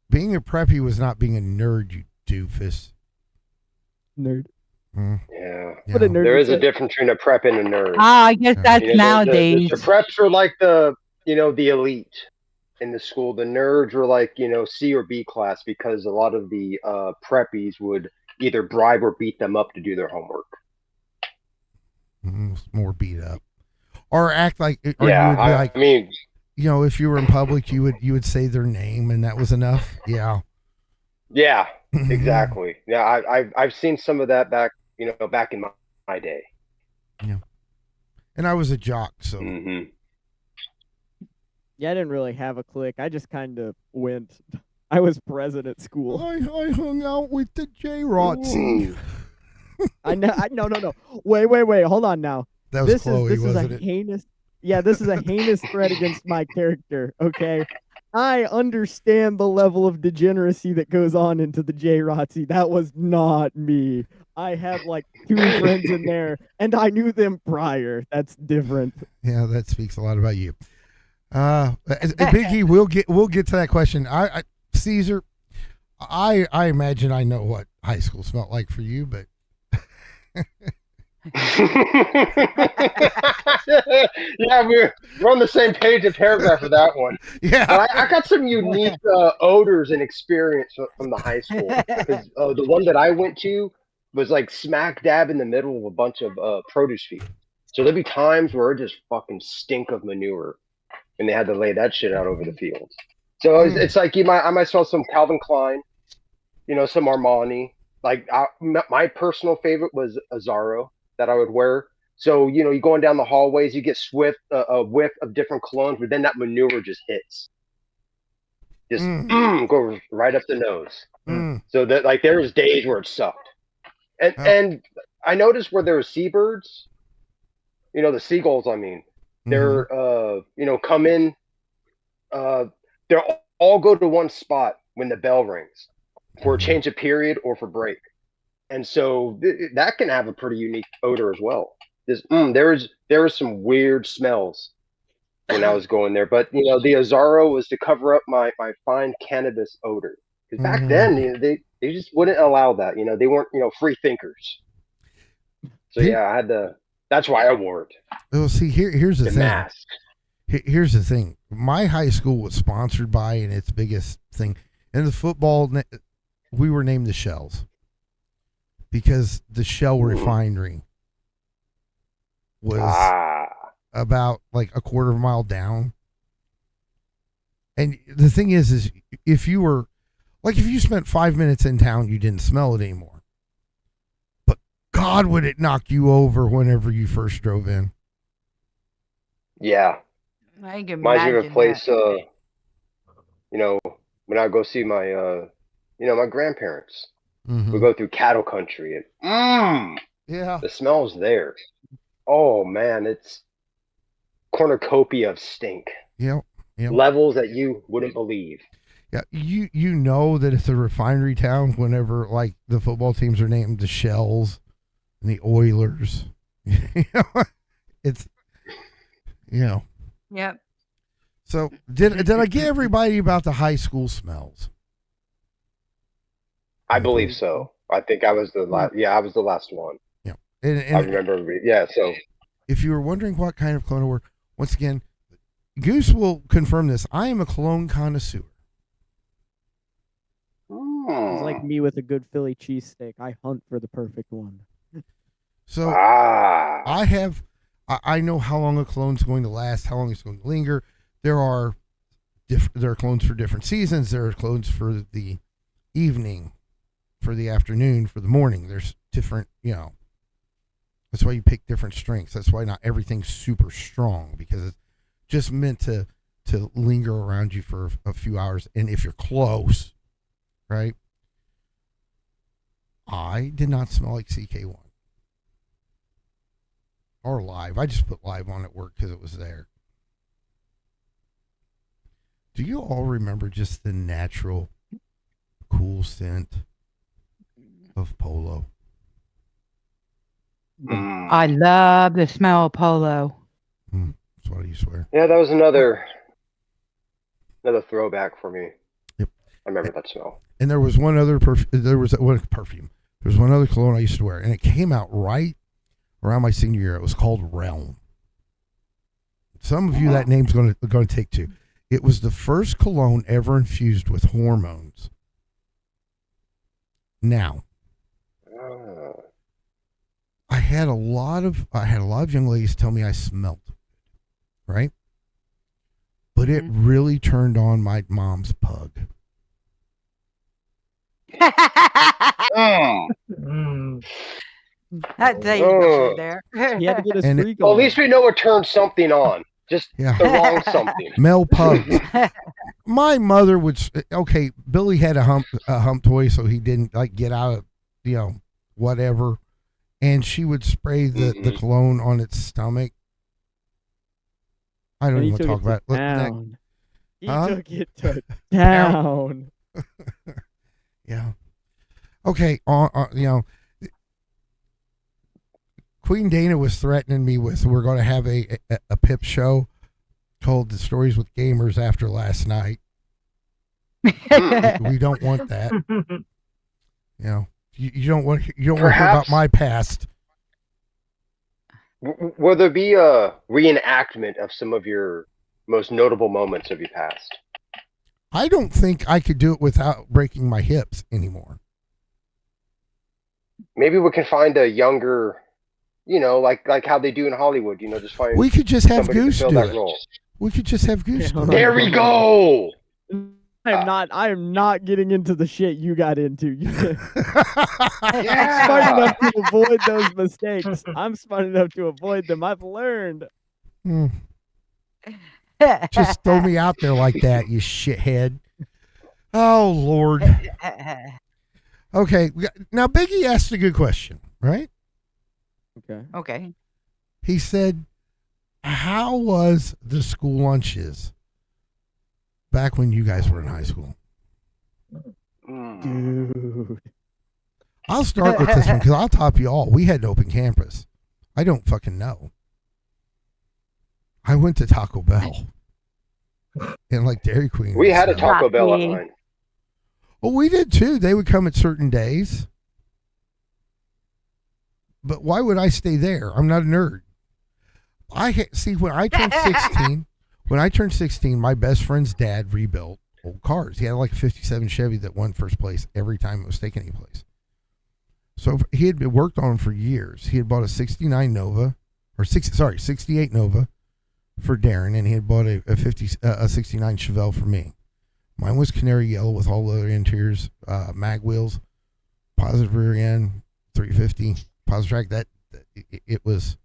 Being a preppy was not being a nerd, you doofus. Nerd. Yeah. What a nerd There would is a say. difference between a prep and a nerd. I guess that's nowadays. The preps are like the elite in the school. The nerds were like, C or B class because a lot of the preppies would either bribe or beat them up to do their homework. More beat up. Or act like, or yeah, you would be like, I mean, if you were in public, you would say their name and that was enough. Yeah. Yeah, exactly. Yeah, I've seen some of that back in my day. Yeah. And I was a jock, so. Mm-hmm. Yeah, I didn't really have a clique. I just kind of went. I was present at school. I hung out with the J-Rotzy. No. Wait. Hold on now. That was Chloe, wasn't it? Heinous. Yeah, this is a heinous threat against my character. Okay, I understand the level of degeneracy that goes on into the J-Rotzy. That was not me. I had like 2 friends in there, and I knew them prior. That's different. Yeah, that speaks a lot about you. Biggie, we'll get to that question. I Caesar, I imagine I know what high school smelled like for you, but yeah, we're on the same page of paragraph for that one. Yeah, I got some unique odors and experience from the high school because the one that I went to was like smack dab in the middle of a bunch of produce fields. So there'd be times where it just fucking stink of manure, and they had to lay that shit out over the fields. So it's like I might smell some Calvin Klein, some Armani. Like my personal favorite was Azzaro that I would wear. So you're going down the hallways, you get a whiff of different colognes, but then that manure just hits, just go right up the nose. So that like there was days where it sucked, and I noticed where there were seabirds, the seagulls. I mean, they're come in, they're all go to one spot when the bell rings for a change of period or for break. And so that can have a pretty unique odor as well. There was some weird smells when I was going there, but the Azzaro was to cover up my fine cannabis odor. Because back then, they just wouldn't allow that. They weren't free thinkers. So yeah, I had to. That's why I wore it. Well, see, here's the thing. Mask. Here's the thing. My high school was sponsored by, and its biggest thing in the football, we were named the Shells because the Shell refinery was about like a quarter of a mile down. And the thing is if you spent 5 minutes in town, you didn't smell it anymore. But God, would it knock you over whenever you first drove in? Yeah. I can Reminds me of a imagine that. place, you know, when I go see my, my grandparents. We Mm-hmm. go through cattle country, and Yeah. the smell's there. Oh man, it's cornucopia of stink. Yep. Yep. Levels that you wouldn't believe. Yeah. You know that it's a refinery town whenever like the football teams are named the Shells and the Oilers. You know, it's you know. Yep. So did I get everybody about the high school smells? I Okay. believe so. I think I was the last. Yeah, I was the last one. Yeah. I remember. Yeah. So If you were wondering what kind of cologne I wore, once again, Goose will confirm this. I am a cologne connoisseur. It's like me with a good Philly cheesesteak. I hunt for the perfect one. So I know how long a cologne's going to last, how long it's going to linger. There are clones for different seasons. There are clones for the evening, for the afternoon, for the morning. There's different, that's why you pick different strengths. That's why not everything's super strong, because it's just meant to linger around you for a few hours. And if you're close, right? I did not smell like CK1 or Live. I just put Live on at work because it was there. Do you all remember just the natural, cool scent of Polo? I love the smell of Polo. That's what you swear. Yeah, that was another throwback for me. Yep. I remember that smell. And there was one other perfume. There was one other cologne I used to wear, and it came out right around my senior year. It was called Realm. Some of you that name's going to take to. It was the first cologne ever infused with hormones. Now, I had a lot of young ladies tell me I smelled, right? But it really turned on my mom's pug. That's how you go there. He had to get his And freak Well, on. at least we know it turned something on. Just the wrong something. Male pugs. My mother would. Okay, Billy had a hump toy, so he didn't like get out of whatever, and she would spray the cologne on its stomach. I don't And he even took talk it about it. down. He Huh? took it to down. Yeah. Okay. Queen Dana was threatening me with we're going to have a PIP show called The Stories with Gamers after last night. We don't want that. You don't want to hear about my past. Will there be a reenactment of some of your most notable moments of your past? I don't think I could do it without breaking my hips anymore. Maybe we can find a younger, like how they do in Hollywood. Just find. We could just have somebody to Goose fill do that it. role. We could just have Goose do it. There we go. I am not getting into the shit you got into. I'm Yeah. smart enough to avoid those mistakes. I'm smart enough to avoid them. I've learned. Just throw me out there like that, you shithead. Oh, Lord. Okay. Now, Biggie asked a good question, right? Okay. He said, how was the school lunches back when you guys were in high school? Dude. I'll start with this one because I'll top you all. We had an open campus. I don't fucking know. I went to Taco Bell and like Dairy Queen. We had a stuff. Taco Bell at mine. Well, we did too. They would come at certain days. But why would I stay there? I'm not a nerd. See, when I turned 16, my best friend's dad rebuilt old cars. He had like a 57 Chevy that won first place every time it was taken any place. So he had worked on them for years. He had bought a 68 Nova for Darren, and he had bought a 69 Chevelle for me. Mine was canary yellow with all leather interiors, mag wheels, positive rear end, 350, positive track. It was.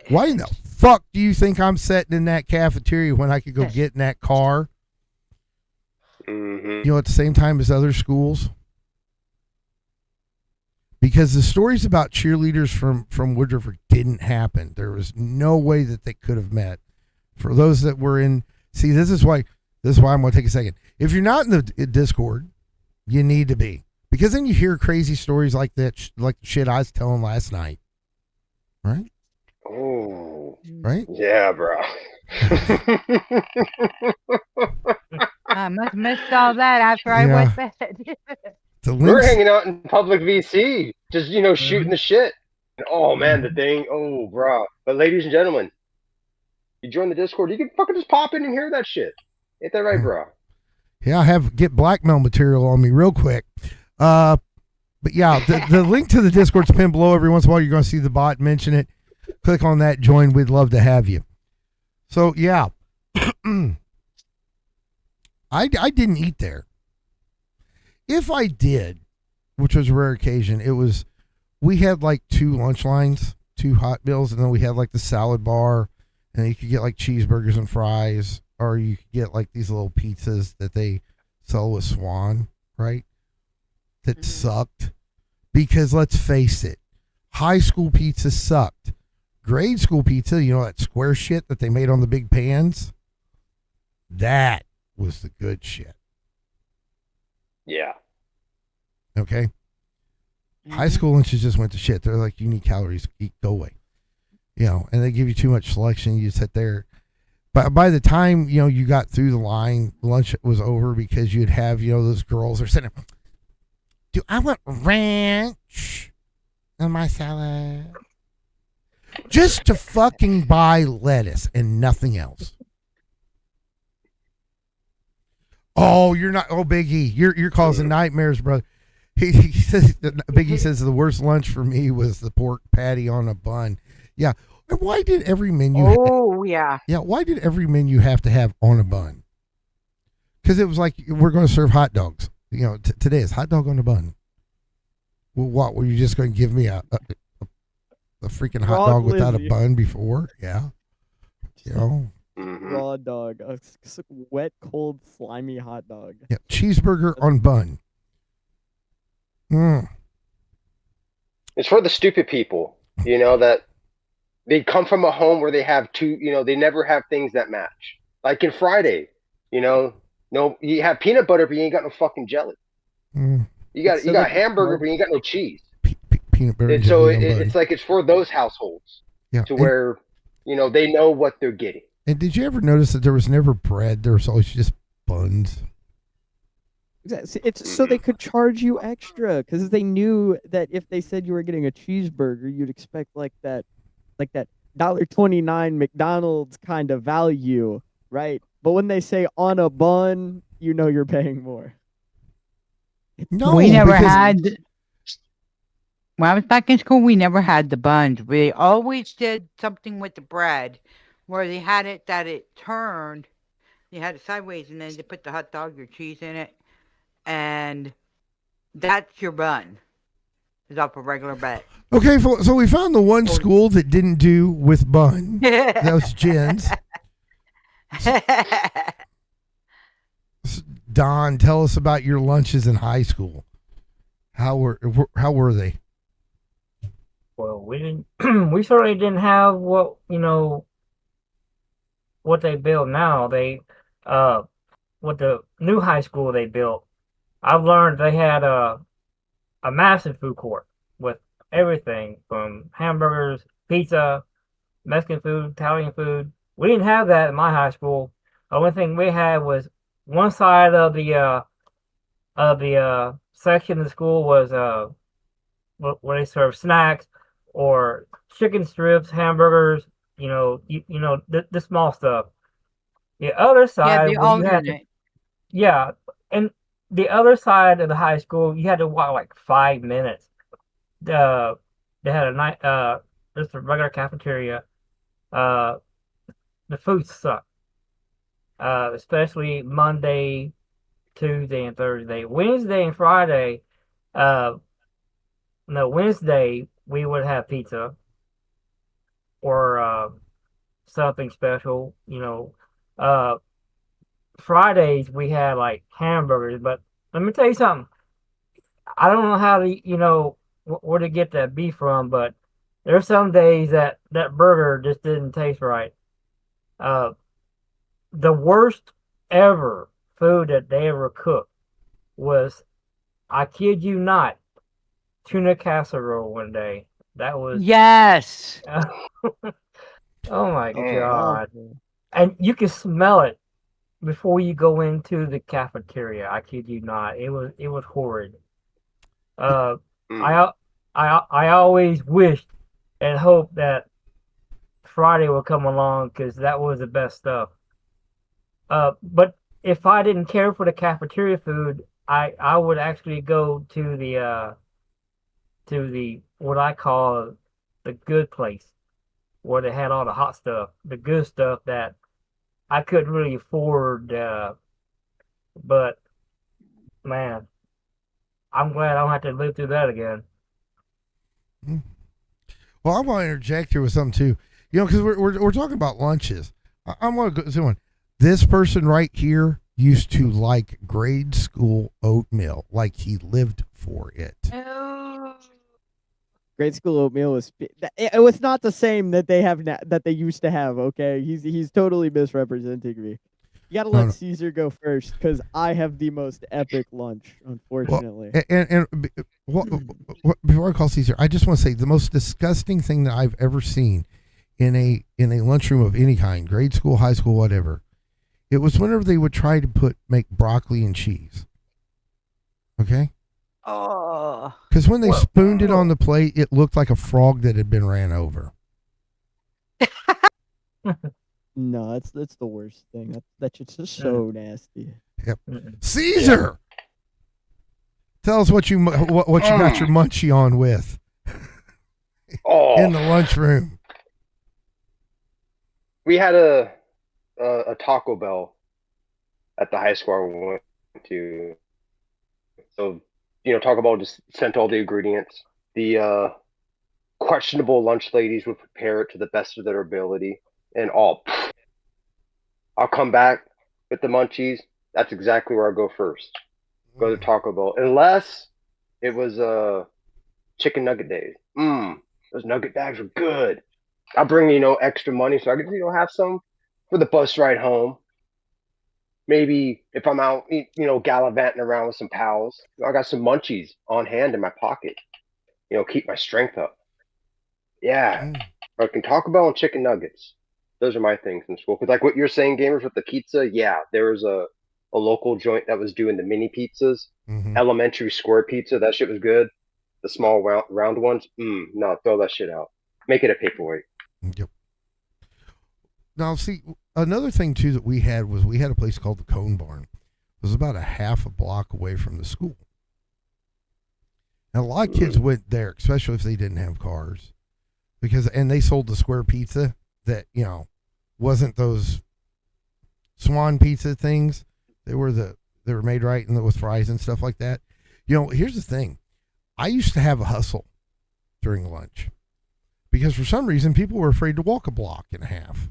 Why in the fuck do you think I'm sitting in that cafeteria when I could go get in that car, Mm-hmm. at the same time as other schools? Because the stories about cheerleaders from Wood River didn't happen. There was no way that they could have met. For those that were in, see, this is why I'm going to take a second. If you're not in the Discord, you need to be, because then you hear crazy stories like that, like the shit I was telling last night, right? Oh, Right? yeah, bro. I must have missed all that after I Yeah. went to bed. The We were links. hanging out in public VC, just shooting the shit. Oh man, the Mhm. thing. Oh, bro. But ladies and gentlemen, you join the Discord, you can fucking just pop in and hear that shit. Ain't that right, bro? Yeah, I have get blackmail material on me real quick. But yeah, the link to the Discord's pinned below. Every once in a while, you're going to see the bot mention it. Click on that, join. We'd love to have you. So yeah, I didn't eat there. If I did, which was a rare occasion, we had like 2 lunch lines, 2 hot meals, and then we had like the salad bar, and you could get like cheeseburgers and fries, or you could get like these little pizzas that they sell with Swan, right? That sucked, because let's face it, high school pizza sucked. Grade school pizza, that square shit that they made on the big pans, that was the good shit. Yeah. Okay. High school lunches just went to shit. They're like, you need calories, eat, go away. And they give you too much selection. You sit there. But by the time, you got through the line, lunch was over, because you'd have, those girls are sitting there, do I want ranch on my salad? Just to fucking buy lettuce and nothing else. Oh, you're not. Oh, Big E, you're causing nightmares, brother. He says, Big E says the worst lunch for me was the pork patty on a bun. Yeah. And why did every menu? Oh, yeah. Yeah. Why did every menu have to have on a bun? Because it was like, we're going to serve hot dogs. Today is hot dog on a bun. Well, what were you just going to give me a freaking hot dog without a bun before? Yeah. Mm-hmm. Raw dog, a wet, cold, slimy hot dog. Yeah. Cheeseburger on bun. It's for the stupid people, that they come from a home where they have they never have things that match. Like in Friday, no, you have peanut butter, but you ain't got no fucking jelly. Mm. You got hamburger, but you ain't got no cheese. Peanut butter. And so it's like, it's for those households, yeah. to where, they know what they're getting. And did you ever notice that there was never bread? There was always just buns. It's so they could charge you extra, because they knew that if they said you were getting a cheeseburger, you'd expect like that $1.29 McDonald's kind of value, right? But when they say on a bun, you're paying more. No, we never had. When I was back in school, we never had the buns. We always did something with the bread, where they had it that it turned. You had it sideways, and then they put the hot dog or cheese in it, and that's your bun. It's off a regular bread. Okay, so we found the one school that didn't do with bun. That was Jen's. Don, tell us about your lunches in high school. How were they? Well, we didn't. We certainly didn't have what they build now. What the new high school they built. I've learned they had a massive food court with everything from hamburgers, pizza, Mexican food, Italian food. We didn't have that in my high school. The only thing we had was one side of the section of the school was where they serve snacks or chicken strips, hamburgers. The small stuff. The other side, the where you had to, alternate. yeah, and the other side of the high school, you had to walk like 5 minutes. They had just a regular cafeteria. The food sucked, especially Monday, Tuesday, and Thursday. Wednesday and Friday, no, Wednesday we would have pizza. or something special. Uh, Fridays we had like hamburgers, but let me tell you something. I don't know how to, where to get that beef from, but there's some days that that burger just didn't taste right. Uh, the worst ever food that they ever cooked was, I kid you not, tuna casserole one day. That was, Yes. oh my Mm. God. Awful. And you can smell it before you go into the cafeteria. I kid you not. It was horrid. Uh, Mm. I always wished and hoped that Friday would come along because that was the best stuff. But if I didn't care for the cafeteria food, I would actually go to the what I call the good place where they had all the hot stuff, the good stuff that I couldn't really afford. But man, I'm glad I don't have to live through that again. Well, I want to interject here with something too. Because we're talking about lunches. I want to go to one. This person right here used to like grade school oatmeal, like he lived for it. Grade school oatmeal was it was not the same that they have that they used to have. Okay, he's totally misrepresenting me. You got to No, let no. Caesar go first because I have the most epic lunch, Well, unfortunately. before I call Caesar, I just want to say the most disgusting thing that I've ever seen in a lunchroom of any kind, grade school, high school, whatever. It was whenever they would try to make broccoli and cheese. Okay, Oh. because when they Well, spooned it on the plate, it looked like a frog that had been ran over. No, that's the worst thing. That's just so nasty. Yep. mm-mm. Caesar, tell us what you got your munchie on with Oh, in the lunchroom. we had a Taco Bell at the high school I went to. So, Taco Bell just sent all the ingredients. The questionable lunch ladies would prepare it to the best of their ability, and I'll come back with the munchies. That's exactly where I go first. Go to Taco Bell, unless it was chicken nugget days. Those nugget bags were good. I'll bring extra money so I could have some for the bus ride home. Maybe if I'm out, gallivanting around with some pals, I got some munchies on hand in my pocket. Keep my strength up. Yeah, Mm. I can talk about chicken nuggets. Those are my things in school. Because like what you're saying, gamers, with the pizza, yeah, there was a local joint that was doing the mini pizzas, Mm-hmm. elementary square pizza. That shit was good. The small round ones, no, throw that shit out. Make it a paperweight. Yep. Now, see, another thing too that we had a place called the Cone Barn. It was about a half a block away from the school. And a lot of kids went there, especially if they didn't have cars, and they sold the square pizza that wasn't those swan pizza things. They were made right and with fries and stuff like that. Here's the thing. I used to have a hustle during lunch because for some reason people were afraid to walk a block and a half.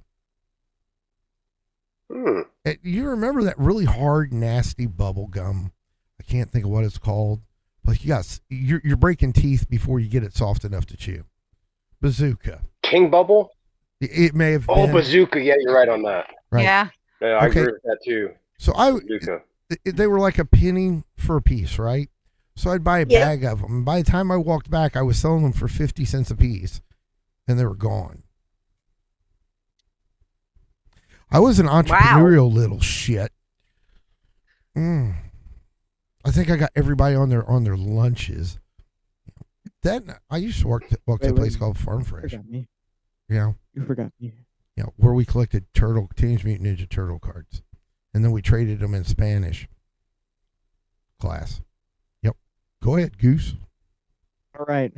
You remember that really hard, nasty bubble gum? I can't think of what it's called. Like you're breaking teeth before you get it soft enough to chew. Bazooka. King Bubble? It may have Oh, been. Bazooka. Yeah, you're right on that. Right. Yeah. Yeah, I Okay. agree with that too. So Bazooka. they were like a penny for a piece, right? So I'd buy a bag of them. And by the time I walked back, I was selling them for 50 cents a piece, and they were gone. I was an entrepreneurial little shit. I think I got everybody on their lunches. Then I used to work at a place called Farm You Fresh. forgot me. Yeah. You forgot me. Where we collected Teenage Mutant Ninja Turtle cards, and then we traded them in Spanish class. Yep. Go ahead, Goose. All right.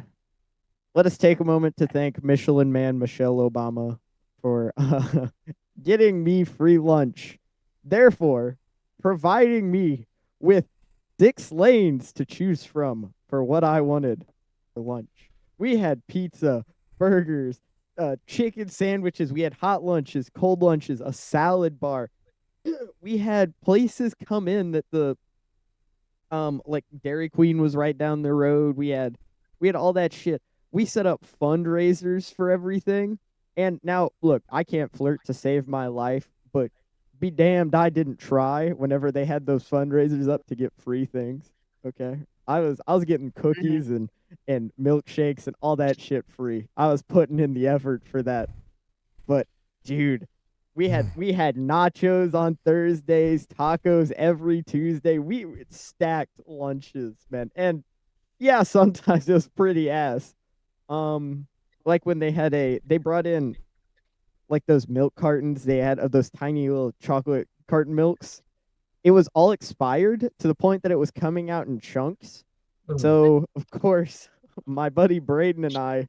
Let us take a moment to thank Michelin Man Michelle Obama for getting me free lunch, therefore providing me with 6 lanes to choose from for what I wanted for lunch. We had pizza, burgers, chicken sandwiches. We had hot lunches, cold lunches, a salad bar. We had places come in that the like Dairy Queen was right down the road. We had all that shit. We set up fundraisers for everything. And now look, I can't flirt to save my life, but be damned I didn't try whenever they had those fundraisers up to get free things. Okay. I was getting cookies and milkshakes and all that shit free. I was putting in the effort for that. But dude, we had nachos on Thursdays, tacos every Tuesday. We stacked lunches, man. And yeah, sometimes it was pretty ass. Like when they brought in like those milk cartons they had of those tiny little chocolate carton milks. It was all expired to the point that it was coming out in chunks. Ooh. So, of course, my buddy Braden and I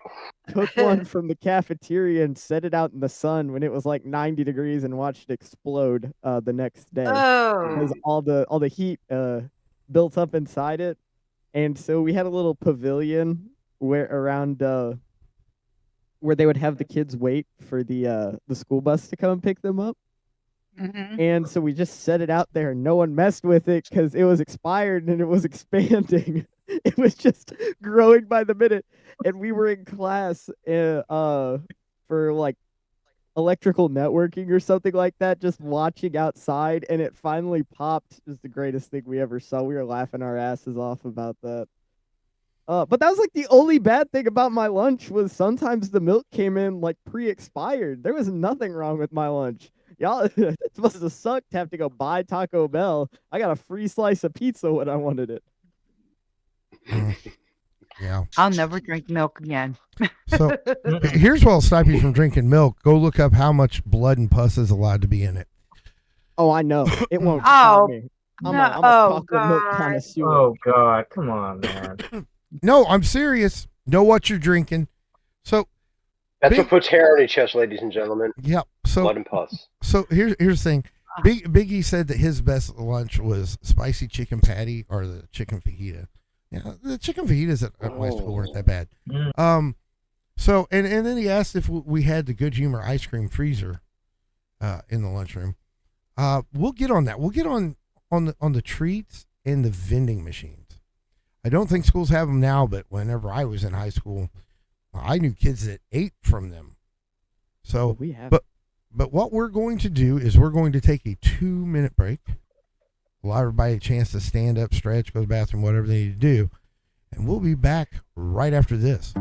took one from the cafeteria and set it out in the sun when it was like 90 degrees and watched it explode the next day because Oh, all the heat built up inside it. And so we had a little pavilion where around where they would have the kids wait for the school bus to come and pick them up. Mhm. And so we just set it out there and no one messed with it because it was expired and it was expanding. It was just growing by the minute. And we were in class for like electrical networking or something like that, just watching outside, and it finally popped. It was the greatest thing we ever saw. We were laughing our asses off about that. But that was like the only bad thing about my lunch was sometimes the milk came in like pre-expired. There was nothing wrong with my lunch. Y'all, it must have sucked to have to go buy Taco Bell. I got a free slice of pizza when I wanted it. Yeah. I'll never drink milk again. So here's what'll stop you from drinking milk. Go look up how much blood and pus is allowed to be in it. Oh, I know. It won't Oh, stop me. I'm a no. chocolate milk God. connoisseur. Oh God, come on, man. No, I'm serious. Know what you're drinking. So That's Big- what puts hair on your chest, ladies and gentlemen. yeah. So Blood and pus. here's the thing. Biggie said that his best lunch was spicy chicken patty or the chicken fajita. Yeah, the chicken fajitas at my school weren't that bad. Mm. So and then he asked if we had the Good Humor ice cream freezer in the lunchroom. We'll get on that. We'll get on the treats and the vending machines. I don't think schools have them now, but whenever I was in high school, I knew kids that ate from them. So, We have. but what we're going to do is we're going to take a 2-minute break. Allow everybody a chance to stand up, stretch, go to the bathroom, whatever they need to do. And we'll be back right after this.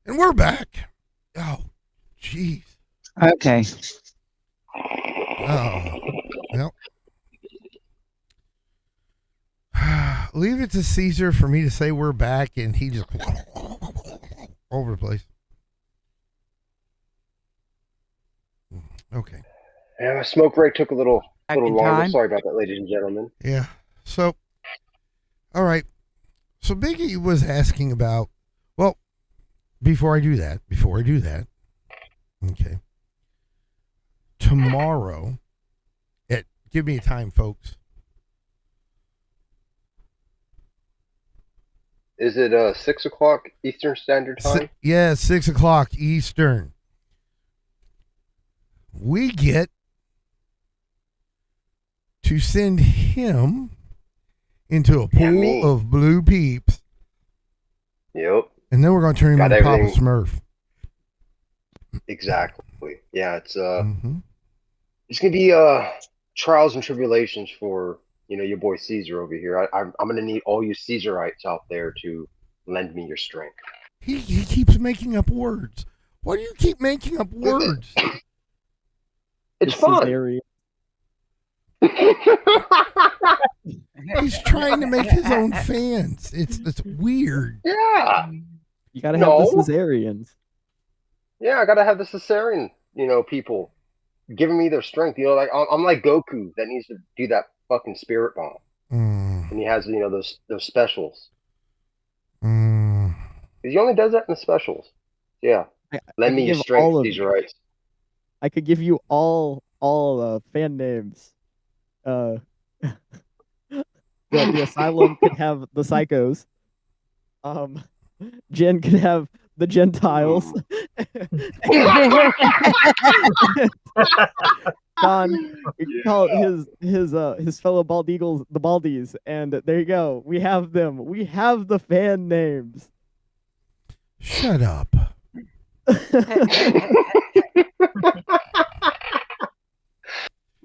And we're back. Oh, jeez. Okay. Oh, well. Leave it to Caesar for me to say we're back, and he just over the place. Okay. Yeah, my smoke break took a little Back in longer. time. Sorry about that, ladies and gentlemen. Yeah. So, all right. So Biggie was asking about. Well, before I do that. Okay. Tomorrow, give me a time, folks. Is it 6 o'clock Eastern Standard Time? Yeah, 6 o'clock Eastern. We get to send him into a Yeah, pool me. of blue peeps, Yep, and then we're going to turn him Got into Papa everything. Smurf. exactly. Yeah, it's Mm-hmm. it's gonna be trials and tribulations for your boy Caesar over here. I'm gonna need all you Caesarites out there to lend me your strength. He keeps making up words. Why do you keep making up words? It's The fun. cesarean. He's trying to make his own fans. It's weird. Yeah, You gotta have the No. cesareans. yeah. I gotta have the Caesarian, people giving me their strength. Like I'm like Goku that needs to do that fucking spirit bomb, Mm, and he has those specials. mm. He only does that in the specials. Yeah, I lend could me your give strength, all of Caesarites. I could give you all fan names. The Asylum could have the Psychos. Jen could have the Gentiles. Don, you can call his fellow bald eagles the Baldies, and there you go. We have them. We have the fan names. Shut up.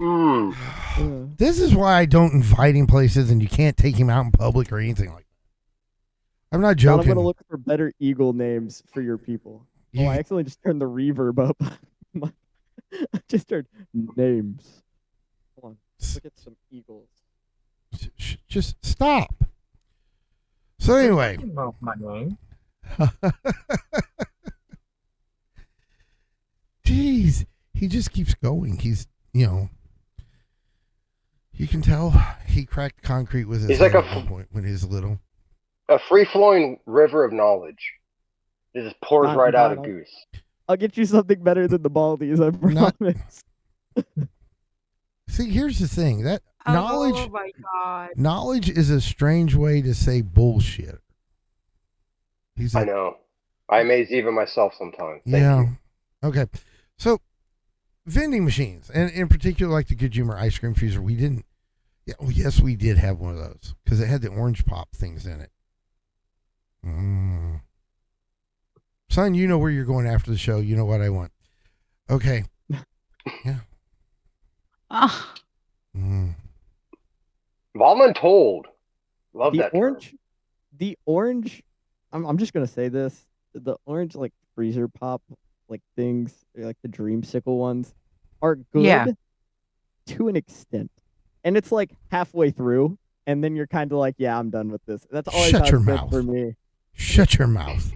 Mm. This is why I don't invite him places, and you can't take him out in public or anything like that. I'm not Don, I'm joking. gonna look for better eagle names for your people. You- Oh, I accidentally just turned the reverb up. I just turned names. Hold on. Look at some eagles. just stop. So anyway, Well, my name. jeez, he just keeps going. He's you can tell he cracked concrete with his He's head like at one point when he was little. A free-flowing river of knowledge. It just pours Don, right out of Don, Goose. I'll get you something better than the Baldies, I Not- promise. See, here's the thing. That knowledge Oh my god. knowledge is a strange way to say bullshit. He's I know. I amaze even myself sometimes. Thank yeah. you. Okay. So vending machines, and in particular like the Good Humor ice cream freezer, we didn't yes, we did have one of those because it had the orange pop things in it. Son, you know where you're going after the show. You know what I want. Okay. Yeah. Ah. Voluntold. Love The that term. orange, the orange. I'm just gonna say this: the orange like freezer pop like things, like the dreamsicle ones, are good Yeah. to an extent, and it's like halfway through, and then you're kind of like, yeah, I'm done with this. That's always Shut how your it's been mouth. for me. Shut your mouth.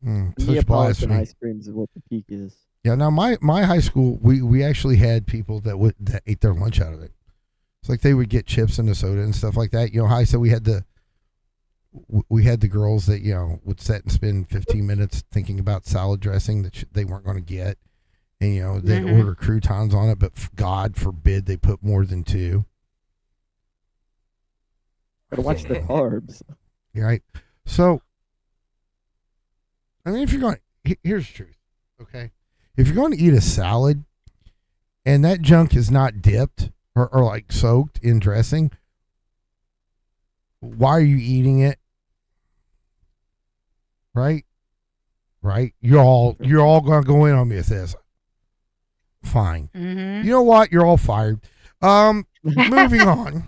Such Neapolitan blasphemy. ice creams is what the peak is. Yeah, now my high school, we actually had people that ate their lunch out of it. It's like they would get chips and a soda and stuff like that. High, so we had the girls that would sit and spend 15 minutes thinking about salad dressing that they weren't going to get, and they'd order croutons on it, but God forbid they put more than 2. Gotta watch the carbs. Right? So, I mean, if you're going, here's the truth, okay? If you're going to eat a salad and that junk is not dipped or like soaked in dressing, why are you eating it? Right? Right? You're all going to go in on me with this. Fine. Mm-hmm. You know what? You're all fired. Moving on.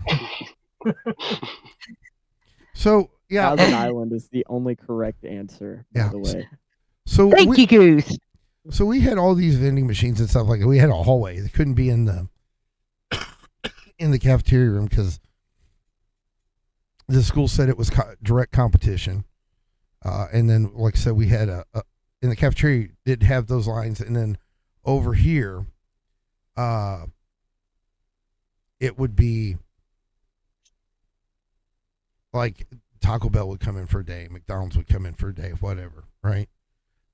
So yeah, Thousand Island is the only correct answer, by yeah. the way. So Thank you, Goose. we had all these vending machines and stuff like that. We had a hallway. They couldn't be in the cafeteria room because the school said it was direct competition. And then, like I said, we had in the cafeteria did have those lines, and then over here, it would be like Taco Bell would come in for a day, McDonald's would come in for a day, whatever, right?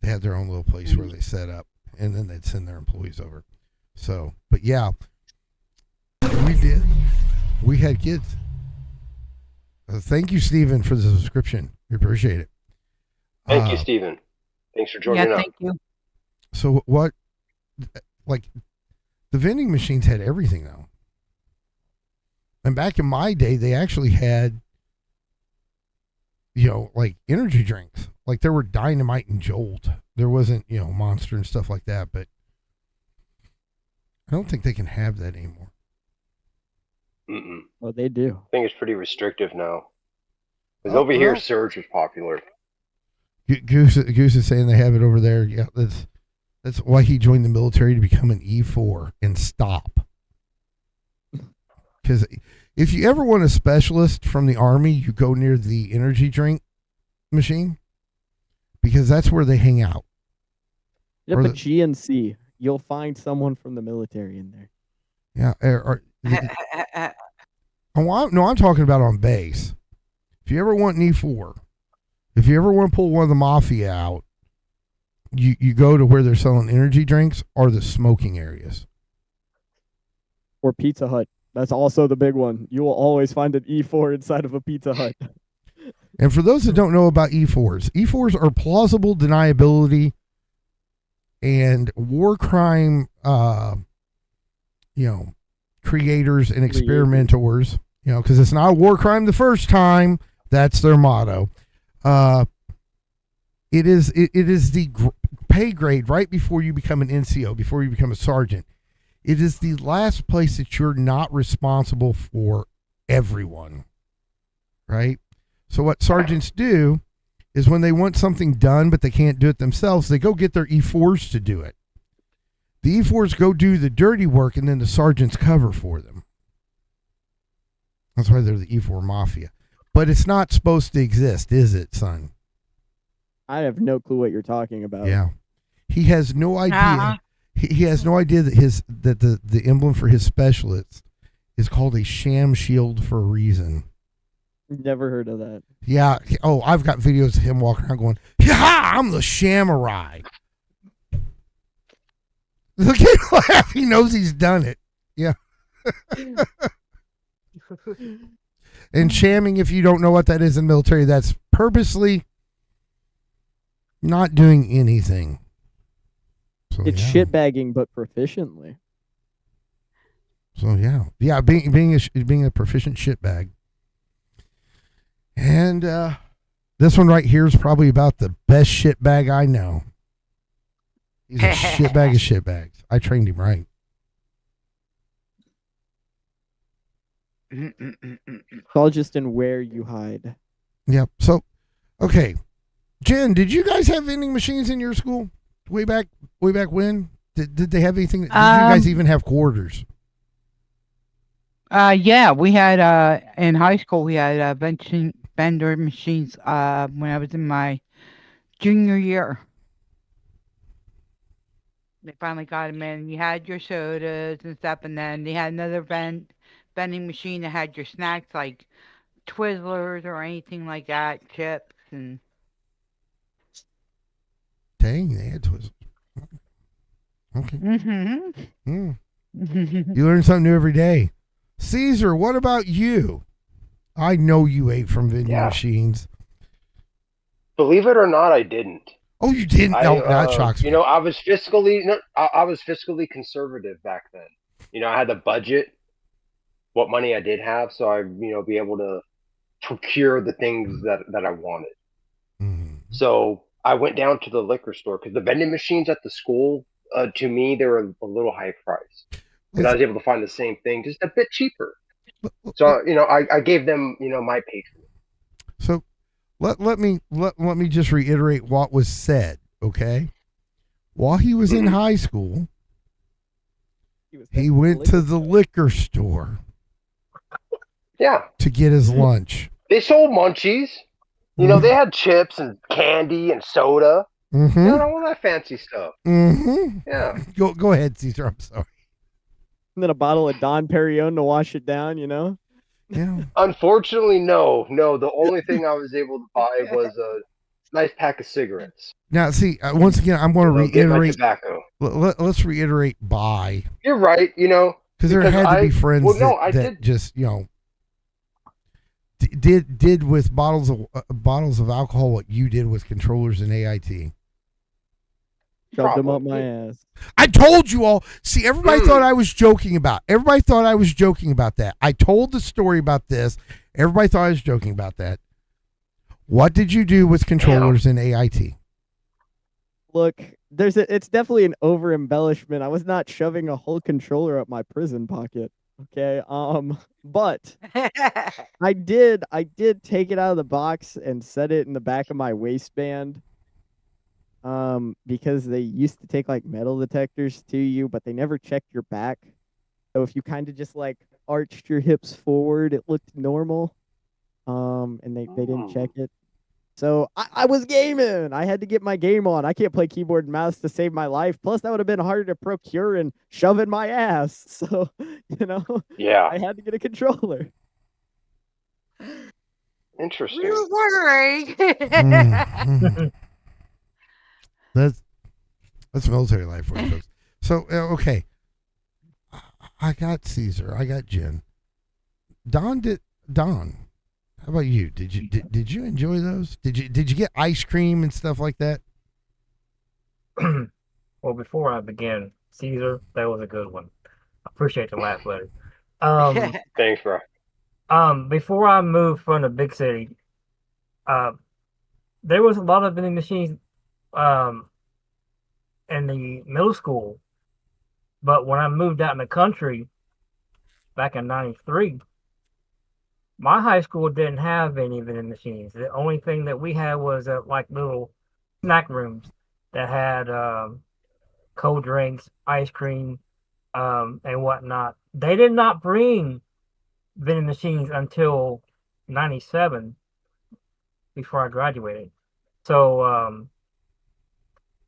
They had their own little place where they set up, and then they'd send their employees over. So, but yeah, we did. We had kids. Thank you, Stephen, for the subscription. We appreciate it. Thank you, Stephen. Thanks for joining Yeah, up. thank you. So what, like, the vending machines had everything though. And back in my day, they actually had, like energy drinks. Like there were Dynamite and Jolt. There wasn't, Monster and stuff like that. But I don't think they can have that anymore. Mm-mm. Well, they do. I think it's pretty restrictive now. Because over here, well. Surge was popular. Goose is saying they have it over there. Yeah, that's why he joined the military, to become an E4 and stop. Because if you ever want a specialist from the Army, you go near the energy drink machine, because that's where they hang out. Yep, Or a the- GNC. You'll find someone from the military in there. Yeah. I'm talking about on base. If you ever want an E4, if you ever want to pull one of the mafia out, you go to where they're selling energy drinks or the smoking areas. Or Pizza Hut. That's also the big one. You will always find an E4 inside of a Pizza Hut. And for those that don't know about E4s are plausible deniability and war crime, creators and experimenters, because it's not a war crime the first time. That's their motto. It is the pay grade right before you become an NCO, before you become a sergeant. It is the last place that you're not responsible for everyone, right? So what sergeants do is when they want something done but they can't do it themselves, they go get their E4s to do it. The E4s go do the dirty work, and then the sergeants cover for them. That's why they're the E4 mafia. But it's not supposed to exist, is it, son? I have no clue what you're talking about. Yeah. He has no idea. Uh-huh. He has no idea that the emblem for his specialist is called a sham shield for a reason. Never heard of that. Yeah. Oh, I've got videos of him walking around going, "Yeah, I'm the Shamurai." Look at him laugh. He knows he's done it. Yeah. And shamming, if you don't know what that is in the military, that's purposely not doing anything. So, It's shitbagging, but proficiently. So yeah, being a proficient shitbag. And this one right here is probably about the best shitbag I know. He's a shitbag of shitbags. I trained him right. It's all just in where you hide. Yep. So, okay, Jen, did you guys have vending machines in your school way back when? Did they have anything? Did you guys even have quarters? Yeah, we had in high school we had vendor machines when I was in my junior year. They finally got them in. You had your sodas and stuff, and then they had another vending machine that had your snacks like Twizzlers or anything like that, chips and. Dang, they had Twizzlers. Okay. Mm-hmm. You learn something new every day. Caesar, what about you? I know you ate from vending machines. Believe it or not, I didn't. Oh, you didn't? No, that shocks me. I was fiscally conservative back then. I had the budget, what money I did have, so I be able to procure the things that I wanted. Mm-hmm. So I went down to the liquor store because the vending machines at the school, to me, they were a little high price because I was able to find the same thing just a bit cheaper. So I gave them my patronage. let me just reiterate what was said, okay? While he was in high school, he went to the liquor store Yeah. to get his lunch. They sold munchies. You know, they had chips and candy and soda. Mm-hmm. You know, all that fancy stuff. Mm-hmm. Yeah. Go ahead, Caesar. I'm sorry. And then a bottle of Don Perignon to wash it down, you know? Yeah. Unfortunately, no. The only thing I was able to buy was a nice pack of cigarettes. Now, see, once again, I'm going to Get my reiterate. tobacco. Let's reiterate buy. You're right. You know, Because there had to be friends I that did. just, you know, did with bottles of alcohol what you did with controllers and AIT. Shoved them up Probably. my ass. I told you all. See, everybody thought I was joking about. Everybody thought I was joking about that. I told the story about this. Everybody thought I was joking about that. What did you do with controllers and AIT? Look, it's definitely an over embellishment. I was not shoving a whole controller up my prison pocket. Okay. But I did take it out of the box and set it in the back of my waistband. Because they used to take like metal detectors to you, but they never checked your back. So if you kind of just like arched your hips forward, it looked normal. And they didn't check it. So I was gaming. I had to get my game on. I can't play keyboard and mouse to save my life. Plus, that would have been harder to procure and shove in my ass. So, you know, Yeah. I had to get a controller. Interesting. We were wondering. That's military life for you folks. So okay, I got Caesar. I got Jen. Don. How about you? Did you enjoy those? Did you get ice cream and stuff like that? Well, before I begin, Caesar, that was a good one. I appreciate the laugh, buddy. Thanks, bro. Before I moved from the big city, there was a lot of vending machines, in the middle school. But when I moved out in the country back in '93, my high school didn't have any vending machines. The only thing that we had was like little snack rooms that had cold drinks, ice cream, and whatnot. They did not bring vending machines until '97 before I graduated. So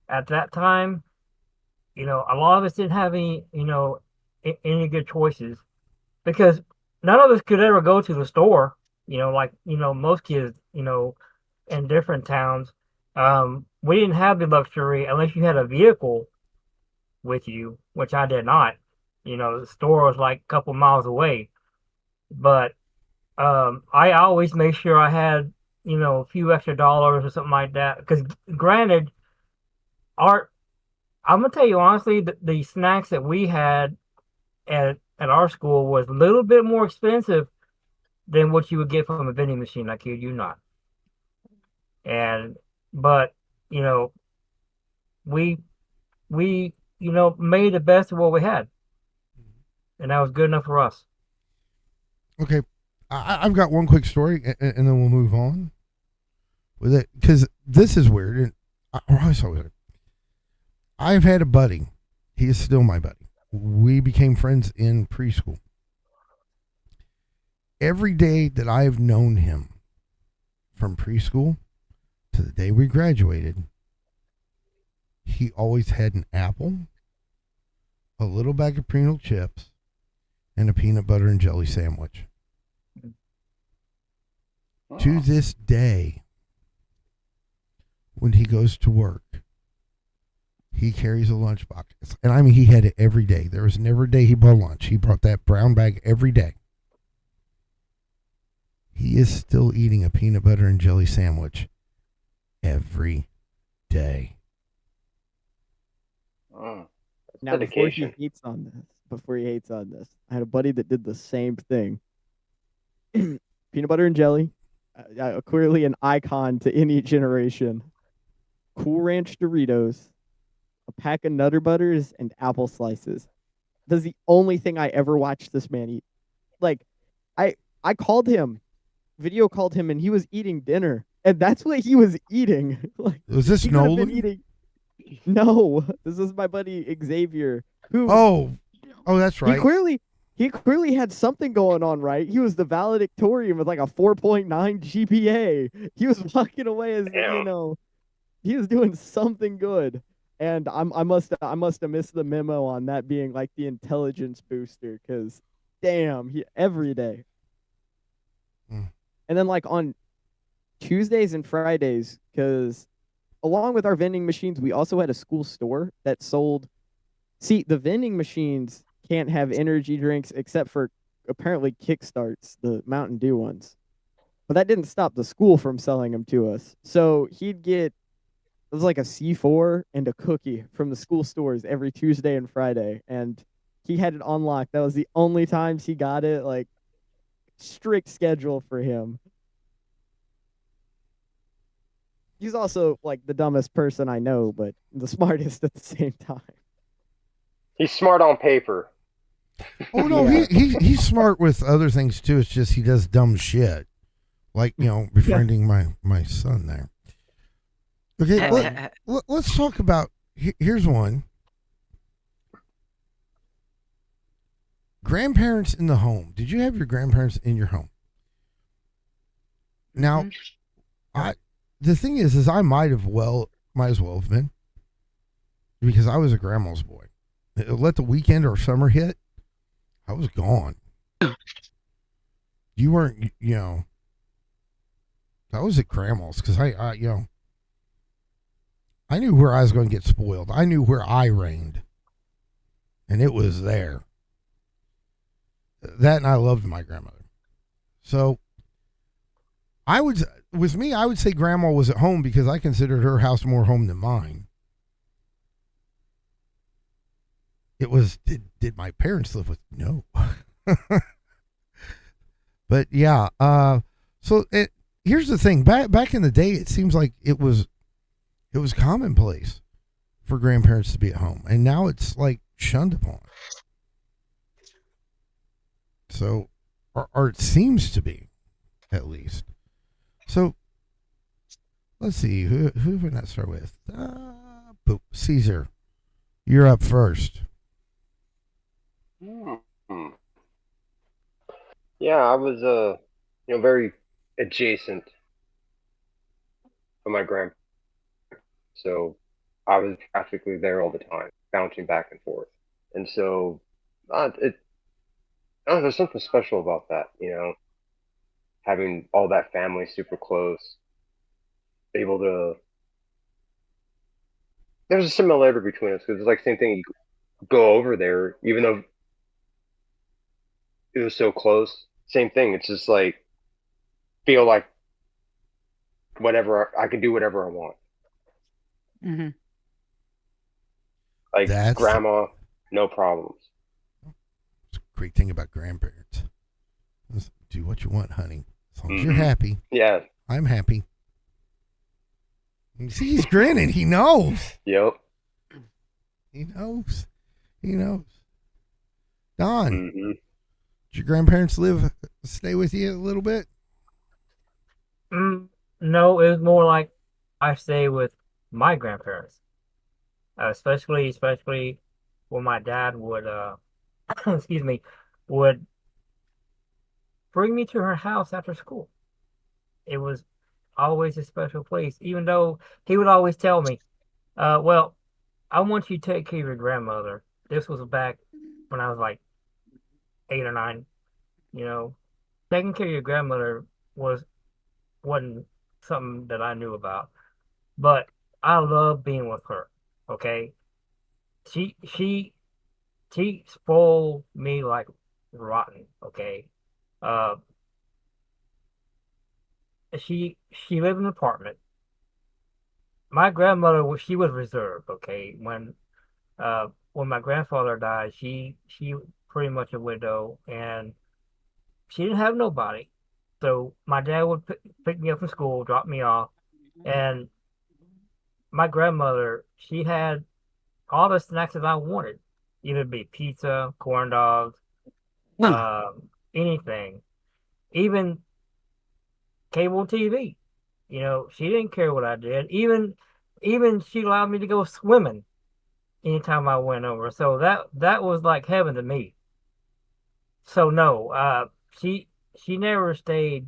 at that time, you know, a lot of us didn't have any, you know, any good choices because none of us could ever go to the store. You know, like you know, most kids, you know, in different towns, we didn't have the luxury unless you had a vehicle with you, which I did not. You know, the store was like a couple miles away, but I always made sure I had, you know, a few extra dollars or something like that. Because granted, I'm gonna tell you honestly, the snacks that we had at our school was a little bit more expensive than what you would get from a vending machine. I kid you not. But you know, we you know made the best of what we had, and that was good enough for us. Okay, I've got one quick story, and then we'll move on with it because this is weird. And I saw it. I've had a buddy. He is still my buddy. We became friends in preschool. Every day that I have known him, from preschool to the day we graduated, he always had an apple, a little bag of Pringles chips, and a peanut butter and jelly sandwich. Oh. To this day, when he goes to work, he carries a lunchbox. And I mean, he had it every day. There was never a day he bought lunch. He brought that brown bag every day. He is still eating a peanut butter and jelly sandwich every day. Oh, Now, dedication. before he hates on this, I had a buddy that did the same thing. Peanut butter and jelly, clearly an icon to any generation. Cool Ranch Doritos, a pack of Nutter Butters, and apple slices. That's the only thing I ever watched this man eat. Like, I called him, video called him, and he was eating dinner. and that's what he was eating. Like Was this he could have been Nolan? eating. No, this is my buddy Xavier, who Oh, oh, that's he right. clearly he clearly had something going on, right? He was the valedictorian with like a 4.9 GPA. He was walking away as Damn. he was doing something good. And I must have missed the memo on that being like the intelligence booster because damn, he every day. Mm. And then like on Tuesdays and Fridays, because along with our vending machines, we also had a school store that sold. See, the vending machines can't have energy drinks except for apparently Kickstarts, the Mountain Dew ones. But that didn't stop the school from selling them to us. So he'd get it was like a C4 and a cookie from the school stores every Tuesday and Friday, and he had it unlocked. That was the only times he got it. Like strict schedule for him. He's also like the dumbest person I know, but the smartest at the same time. He's smart on paper. Oh no, Yeah. he's smart with other things too. It's just he does dumb shit, like befriending my son there. Okay, let's talk about. Here's one. Grandparents in the home. Did you have your grandparents in your home? Now, I the thing is I might as well have been because I was a grandma's boy. Let the weekend or summer hit, I was gone. You weren't, I was at grandma's because I knew where I was going to get spoiled. I knew where I reigned, and it was there. That and I loved my grandmother. So I would, with me, I would say grandma was at home because I considered her house more home than mine. It was, did my parents live with? No. But yeah, here's the thing. Back in the day, it seems like it was commonplace for grandparents to be at home, and now it's like shunned upon. So, or it seems to be, at least. So, let's see who would not start with. Caesar, you're up first. Hmm. Yeah, I was very adjacent to my grandpa, so I was practically there all the time, bouncing back and forth. And so, it there's something special about that, having all that family super close, able to. There's a similarity between us because it's like same thing. You go over there, even though it was so close. Same thing. It's just like feel like whatever I can do whatever I want. Hmm. Like That's grandma, no problems. the great thing about grandparents. Just do what you want, honey. As long as you're Mhm. happy, Yeah. I'm happy. You see, he's grinning. He knows. Yep. He knows. He knows. Don, Hmm. did your grandparents stay with you a little bit? No, it was more like I stay with my grandparents, especially when my dad would excuse me, would bring me to her house after school. It was always a special place, even though he would always tell me, well, I want you to take care of your grandmother. This was back when I was like 8 or 9, you know. Taking care of your grandmother wasn't something that I knew about. But I love being with her. Okay. She she she spoiled me like rotten, okay. Uh she lived in an apartment. My grandmother she was reserved, okay. When my grandfather died, she pretty much a widow and she didn't have nobody. So my dad would pick me up from school, drop me off, and my grandmother, she had all the snacks that I wanted. Either be pizza, corn dogs, anything, even cable TV. she didn't care what I did. Even she allowed me to go swimming anytime I went over. So that was like heaven to me. So no, she never stayed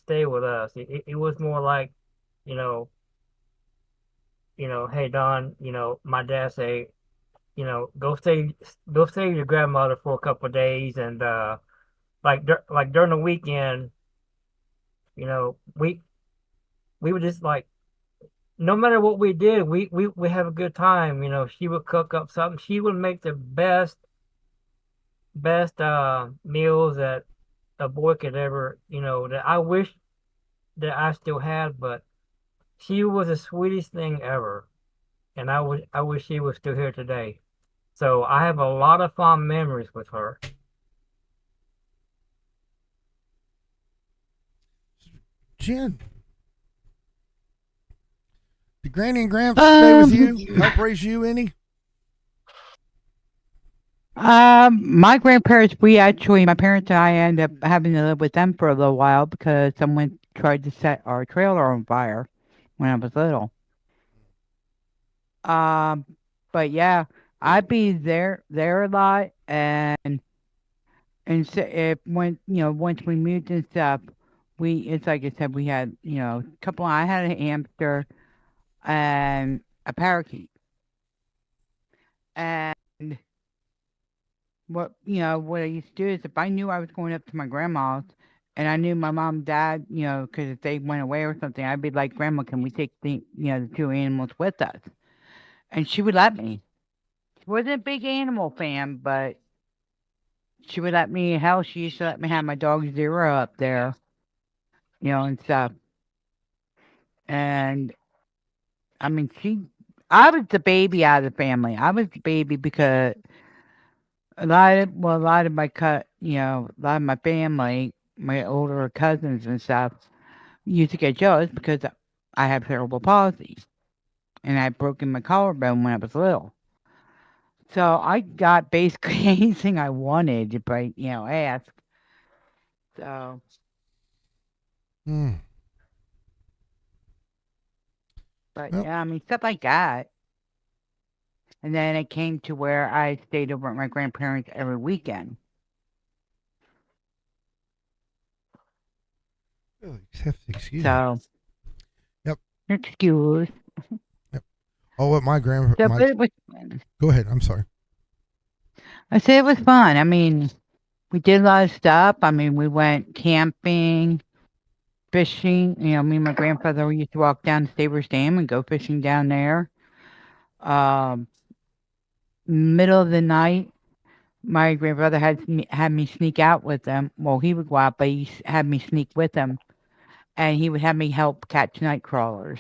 with us. It was more like, you know, hey Don, my dad say, go stay with your grandmother for a couple of days, and like during the weekend, we would just like, no matter what we did, we have a good time. She would cook up something. She would make the best meals that a boy could ever, that I wish that I still had, but she was the sweetest thing ever, and I wish she was still here today. So I have a lot of fond memories with her. Jen, did Granny and Gramps stay with Um, you? Help raise you any? my grandparents, my parents and I ended up having to live with them for a little while because someone tried to set our trailer on fire when I was little. Um, but yeah, I'd be there a lot, and so if when once we moved and stuff, it's like I said, we had a couple. I had a hamster and a parakeet, and what I used to do is if I knew I was going up to my grandma's and I knew my mom and dad, because if they went away or something, I'd be like, Grandma, can we take the two animals with us? And she would let me. She wasn't a big animal fan, but she would let me. Hell, she used to let me have my dog Zero up there, and stuff. And I mean, I was the baby out of the family. I was the baby because a lot of my a lot of my family, my older cousins and stuff, used to get jealous because I had cerebral palsy and I had broken my collarbone when I was little. So I got basically anything I wanted if I, asked. So, Hmm. but Well, yeah, I mean, stuff like that. And then it came to where I stayed over at my grandparents every weekend. excuse me. So, Yep. excuse. Yep. Oh, what my grand So, my but it was, go ahead. I'm sorry. I said it was fun. I mean, we did a lot of stuff. I mean, we went camping, fishing. Me and my grandfather used to walk down to Staver's Dam and go fishing down there. Um, Middle of the night, my grandfather had me sneak out with him. Well, he would go out, but had me sneak with him, and he would have me help catch night crawlers.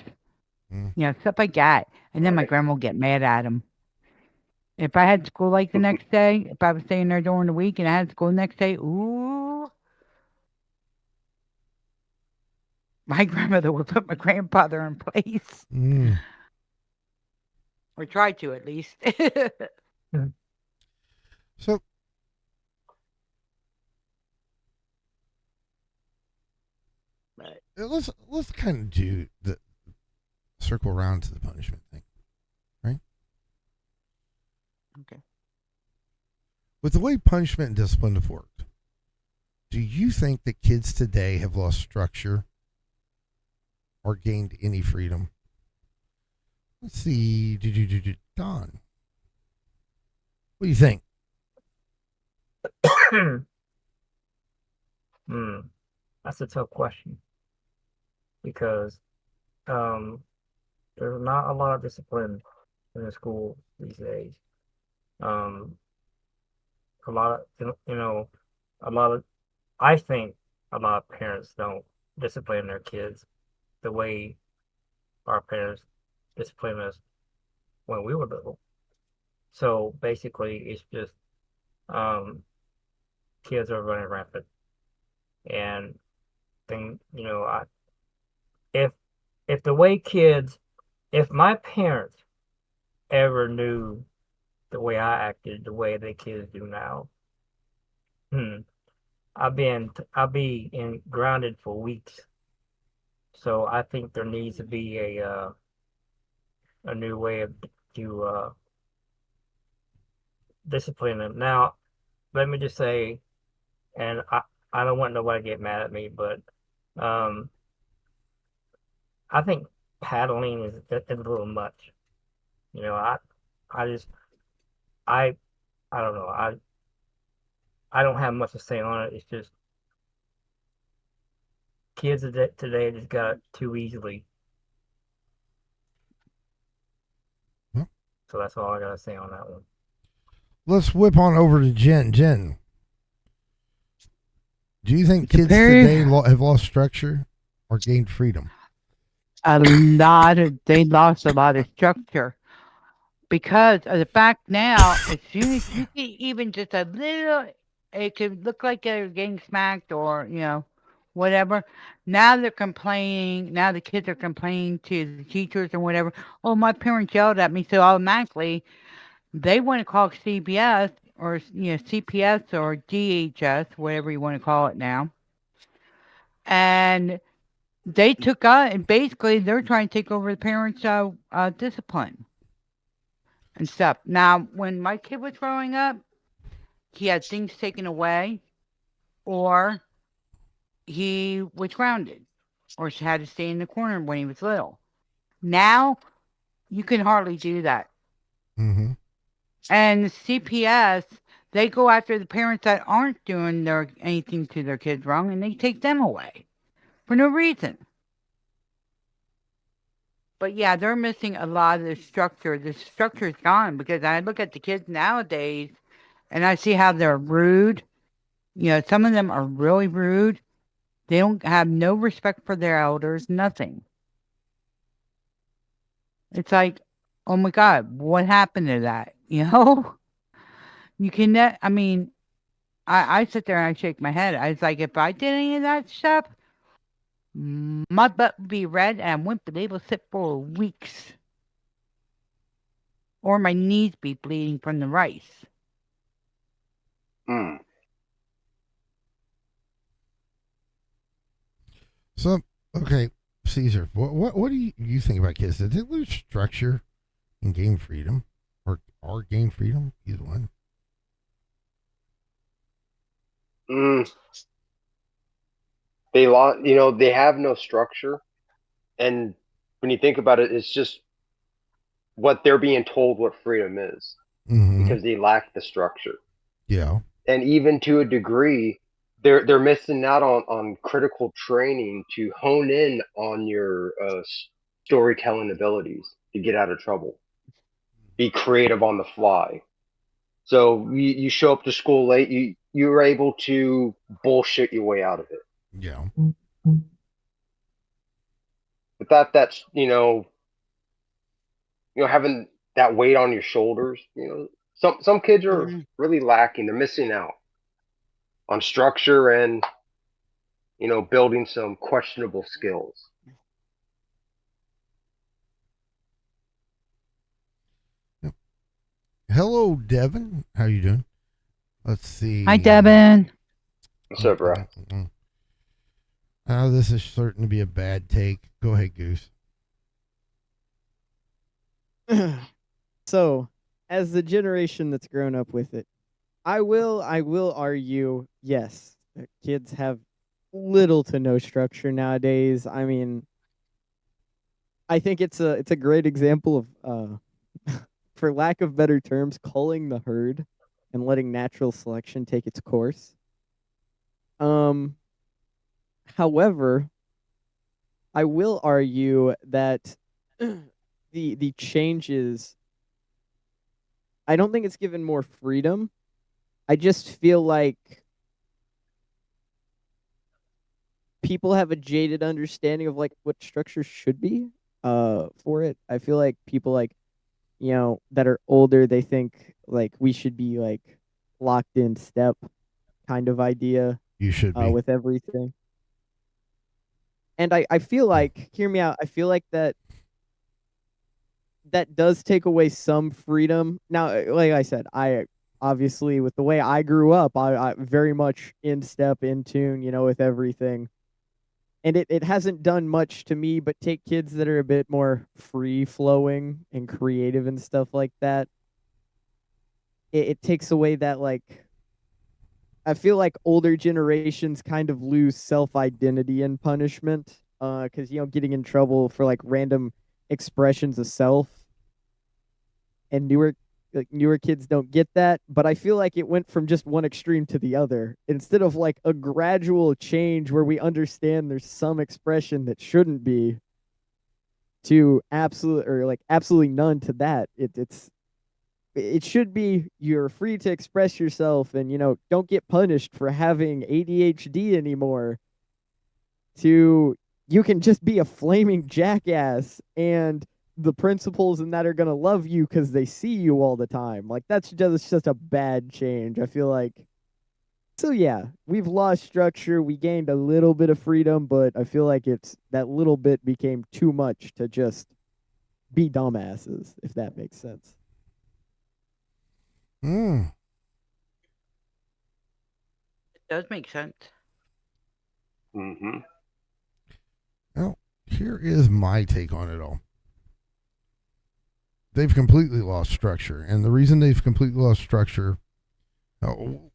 Mm. Stuff like that. And then my grandma would get mad at him. If I had school like the next day, if I was staying there during the week and I had school the next day, ooh, my grandmother would put my grandfather in place, Mm. or try to at least. So But let's kind of do the circle around to the punishment thing, right? okay. With the way punishment and discipline have worked, do you think that kids today have lost structure or gained any freedom? Let's see. Don, what do you think? Hmm, that's a tough question because um, there's not a lot of discipline in the school these days. Um, a lot of a lot of I think a lot of parents don't discipline their kids the way our parents disciplined us when we were little. So basically, it's just um, kids are running rampant, and thing if if the way kids, if my parents ever knew the way I acted, the way the kids do now, hmm, I'll be in grounded for weeks. So I think there needs to be a new way of to discipline them. Now, let me just say, and I don't want nobody to get mad at me, but um, I think paddling is a little much. You know, I just I I don't know. I don't have much to say on it. It's just kids today just got it too easily. Well, So that's all I gotta say on that one. let's whip on over to Jen. Jen, do you think It's a kids very today have lost structure or gained freedom? they lost a lot of structure because of the fact now, as soon as you get even just a little, it could look like they're getting smacked or, whatever. Now they're complaining. Now the kids are complaining to the teachers or whatever. Oh, my parents yelled at me. So automatically they want to call CBS or, CPS or DHS, whatever you want to call it now. And they took and basically they're trying to take over the parents' discipline and stuff. Now, when my kid was growing up, he had things taken away, or he was grounded, or had to stay in the corner when he was little. Now, you can hardly do that. Mm-hmm. And the CPS, they go after the parents that aren't doing anything to their kids wrong, and they take them away for no reason. But yeah, they're missing a lot of the structure. The structure's gone because I look at the kids nowadays and I see how they're rude. Some of them are really rude. They don't have no respect for their elders, nothing. It's like, oh my God, what happened to that? You can, I mean, I sit there and I shake my head. I was like, if I did any of that stuff, my butt would be red and I wouldn't be able to sit for weeks. Or my knees be bleeding from the rice. Mm. So, okay, Caesar, what do you think about kids? Did they lose structure and gain freedom, or gain freedom? Either one. Mm. They lost. You know, they have no structure, and when you think about it, it's just what they're being told what freedom is Mm-hmm. because they lack the structure. Yeah. And even to a degree, they're missing out on critical training to hone in on your storytelling abilities to get out of trouble, be creative on the fly. So you show up to school late, you're able to bullshit your way out of it. Yeah. Without that, having that weight on your shoulders, some kids are Mm-hmm. really lacking. They're missing out on structure and building some questionable skills. Yep. Hello, Devin. How you doing? Let's Hi, see. Devin. So, bro, This is certain to be a bad take. Go ahead, Goose. So, as the generation that's grown up with it, I will argue, yes, kids have little to no structure nowadays. I mean, I think it's a great example of for lack of better terms, culling the herd and letting natural selection take its course. Um, However, I will argue that the changes, I don't think it's given more freedom. I just feel like people have a jaded understanding of like what structure should be for it. I feel like people like, that are older, they think like we should be like locked in step kind of idea You should be. with everything. And I feel like, hear me out, I feel like that does take away some freedom. Now, like I said, I obviously, with the way I grew up, I very much in step, in tune, with everything. and it hasn't done much to me but take kids that are a bit more free flowing and creative and stuff like that. It takes away that, like, I feel like older generations kind of lose self identity in punishment, because getting in trouble for like random expressions of self, and newer kids don't get that. But I feel like it went from just one extreme to the other instead of like a gradual change where we understand there's some expression that shouldn't be, to absolutely none to that. It should be you're free to express yourself, and don't get punished for having ADHD anymore, to you can just be a flaming jackass, and the principals and that are going to love you because they see you all the time. Like, that's just a bad change, I feel like. So yeah, we've lost structure, we gained a little bit of freedom, but I feel like it's that little bit became too much to just be dumbasses, if that makes sense. Mm. It does make sense. Mm-hmm. Now, here is my take on it all. They've completely lost structure. And the reason they've completely lost structure,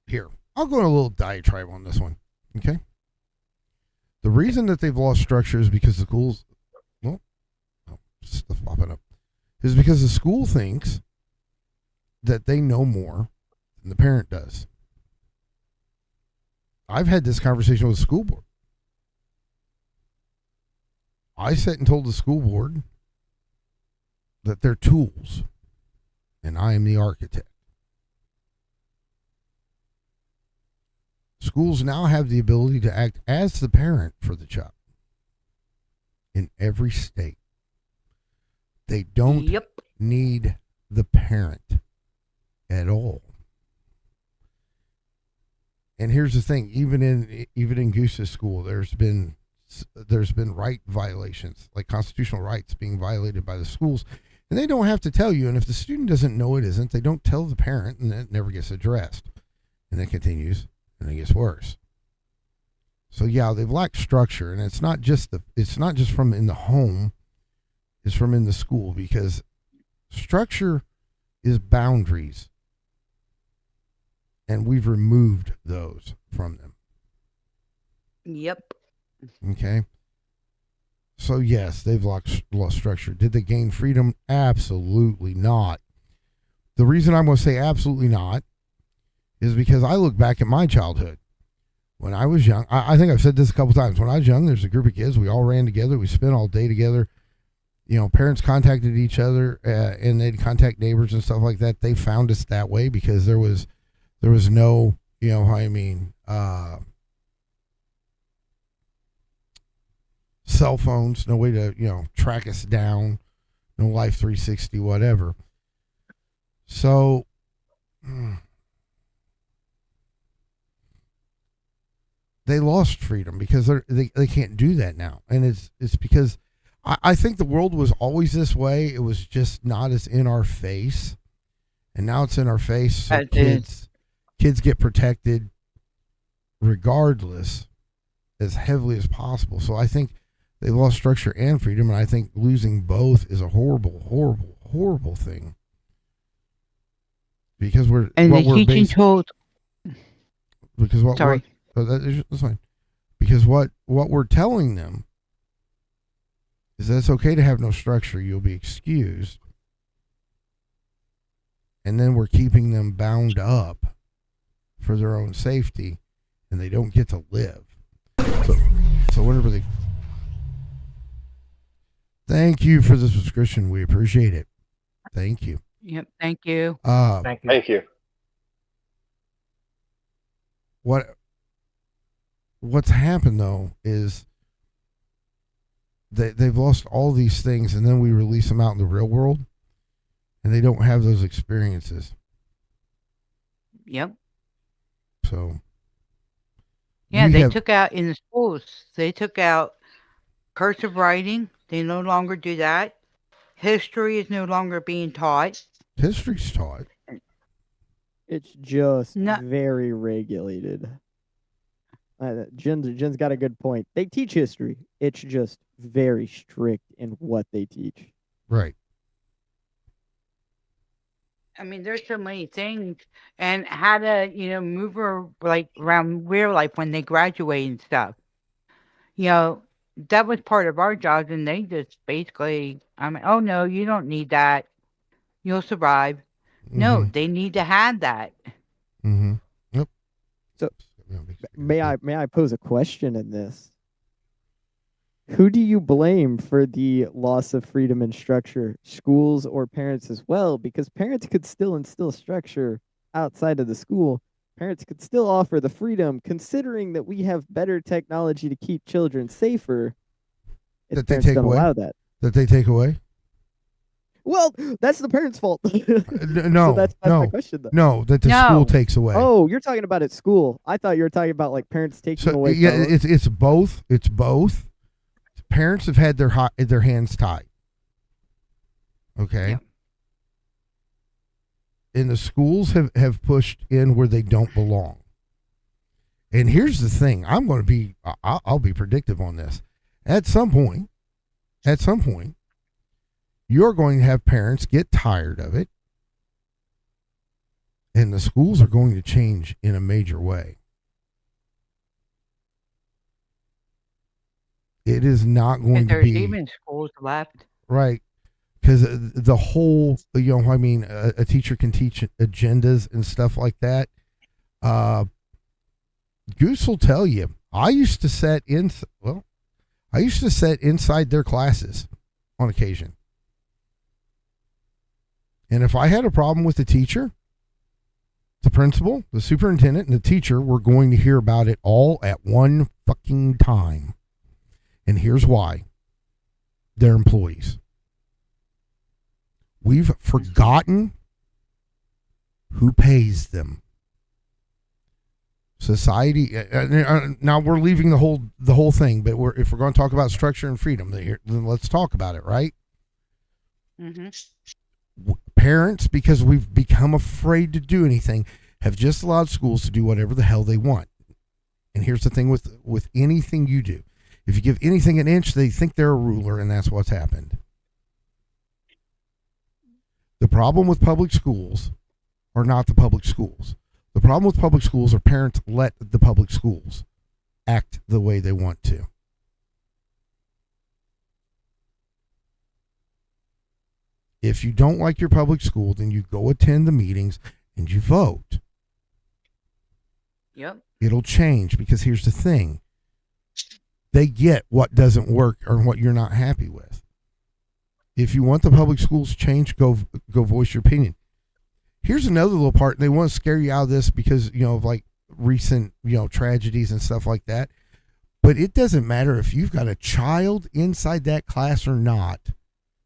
here, I'll go on a little diatribe on this one. Okay? The reason that they've lost structure is because the schools, stuff popping up, is because the school thinks that they know more than the parent does. I've had this conversation with the school board. I sat and told the school board that they're tools and I am the architect. Schools now have the ability to act as the parent for the child in every state. They don't need the parent at all. And here's the thing: even in Goose's school, there's been right violations, like constitutional rights being violated by the schools, and they don't have to tell you. And if the student doesn't know it isn't, they don't tell the parent, and it never gets addressed, and it continues, and it gets worse. So yeah, they've lacked structure, and it's not just from in the home, it's from in the school, because structure is boundaries. And we've removed those from them. Yep. Okay. So yes, they've lost structure. Did they gain freedom? Absolutely not. The reason I'm going to say absolutely not is because I look back at my childhood. When I was young, I think I've said this a couple times. When I was young, there's a group of kids. We all ran together. We spent all day together. Parents contacted each other, and they'd contact neighbors and stuff like that. They found us that way because there was no, cell phones, no way to, track us down, no Life 360, whatever. So, they lost freedom because they can't do that now. And it's because I think the world was always this way. It was just not as in our face. And now it's in our face. So kids get protected regardless as heavily as possible. So I think they lost structure and freedom, and I think losing both is a horrible, horrible, horrible thing. Because teaching tools. Because what? Sorry, that's fine. Because what we're telling them is that it's okay to have no structure. You'll be excused, and then we're keeping them bound up for their own safety, and they don't get to live. So whenever they... Thank you for the subscription. We appreciate it. Thank you. Yep. Thank you. Thank you. What's happened though is they've lost all these things, and then we release them out in the real world, and they don't have those experiences. Yep. So. Yeah, they took out in the schools. They took out cursive writing. They no longer do that. History is no longer being taught. History's taught. It's just very regulated. Jen's got a good point. They teach history. It's just very strict in what they teach. Right. I mean, there's so many things, and how to, move her like around real life when they graduate and stuff. You know, that was part of our jobs, and they just basically, I mean, oh no, you don't need that. You'll survive. No, Mm-hmm. they need to have that. Mm-hmm. Yep. So, may I pose a question in this? Who do you blame for the loss of freedom and structure? Schools or parents as well? Because parents could still instill structure outside of the school. Parents could still offer the freedom, considering that we have better technology to keep children safer. If That they parents take don't away? allow that. That they take away? Well, that's the parents' fault. No, So that's my question, though. no, that the No. school takes away. Oh, you're talking about at school. I thought you were talking about like parents taking So away. yeah, phones. it's both. It's both. Parents have had their hands tied. Okay. Yeah. And the schools have pushed in where they don't belong. And here's the thing: I'll be predictive on this. At some point, you're going to have parents get tired of it, and the schools are going to change in a major way. It is not going If to there's be even schools left. right, because the whole, a teacher can teach agendas and stuff like that. Goose will tell you, I used to sit inside their classes on occasion. And if I had a problem with the teacher, the principal, the superintendent, and the teacher were going to hear about it all at one fucking time. And here's why. They're employees. We've forgotten who pays them. Society. Now we're leaving the whole thing, but if we're going to talk about structure and freedom, then let's talk about it, right? Mm-hmm. Parents, because we've become afraid to do anything, have just allowed schools to do whatever the hell they want. And here's the thing with anything you do. If you give anything an inch, they think they're a ruler, and that's what's happened. The problem with public schools are not the public schools. The problem with public schools are parents let the public schools act the way they want to. If you don't like your public school, then you go attend the meetings and you vote. Yep. It'll change, because here's the thing. They get what doesn't work or what you're not happy with. If you want the public schools changed, go voice your opinion. Here's another little part. They want to scare you out of this because, of like recent, tragedies and stuff like that. But it doesn't matter if you've got a child inside that class or not.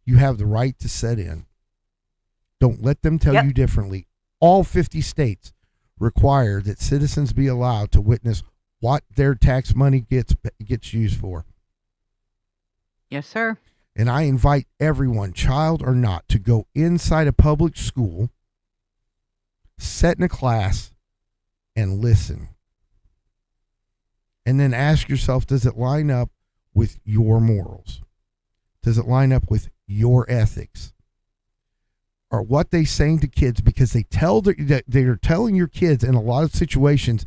You have the right to sit in. Don't let them tell you differently. All 50 states require that citizens be allowed to witness what their tax money gets used for. Yes, sir. And I invite everyone, child or not, to go inside a public school, sit in a class, and listen. And then ask yourself, does it line up with your morals? Does it line up with your ethics? Or what they saying to kids, because they're telling your kids in a lot of situations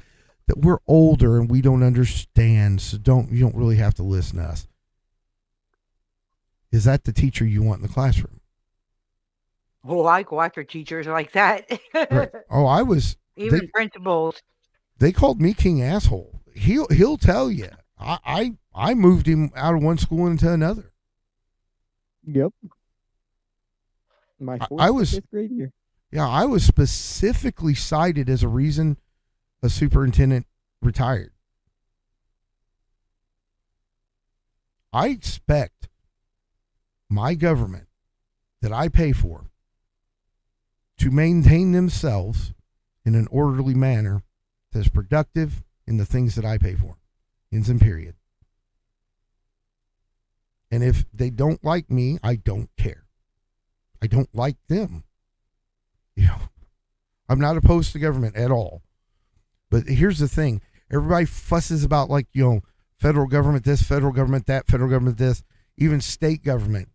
that we're older and we don't understand, so you don't really have to listen to us. Is that the teacher you want in the classroom? Well, I go after teachers like that. Right. Oh, Even principals. They called me king asshole. He'll tell you. I moved him out of one school into another. Yep. My I was 5th grade year. Yeah, I was specifically cited as a reason a superintendent retired. I expect my government that I pay for to maintain themselves in an orderly manner that's productive in the things that I pay for. Ends and period. And if they don't like me, I don't care. I don't like them. I'm not opposed to government at all. But here's the thing. Everybody fusses about, like, federal government this, federal government that, federal government this, even state government.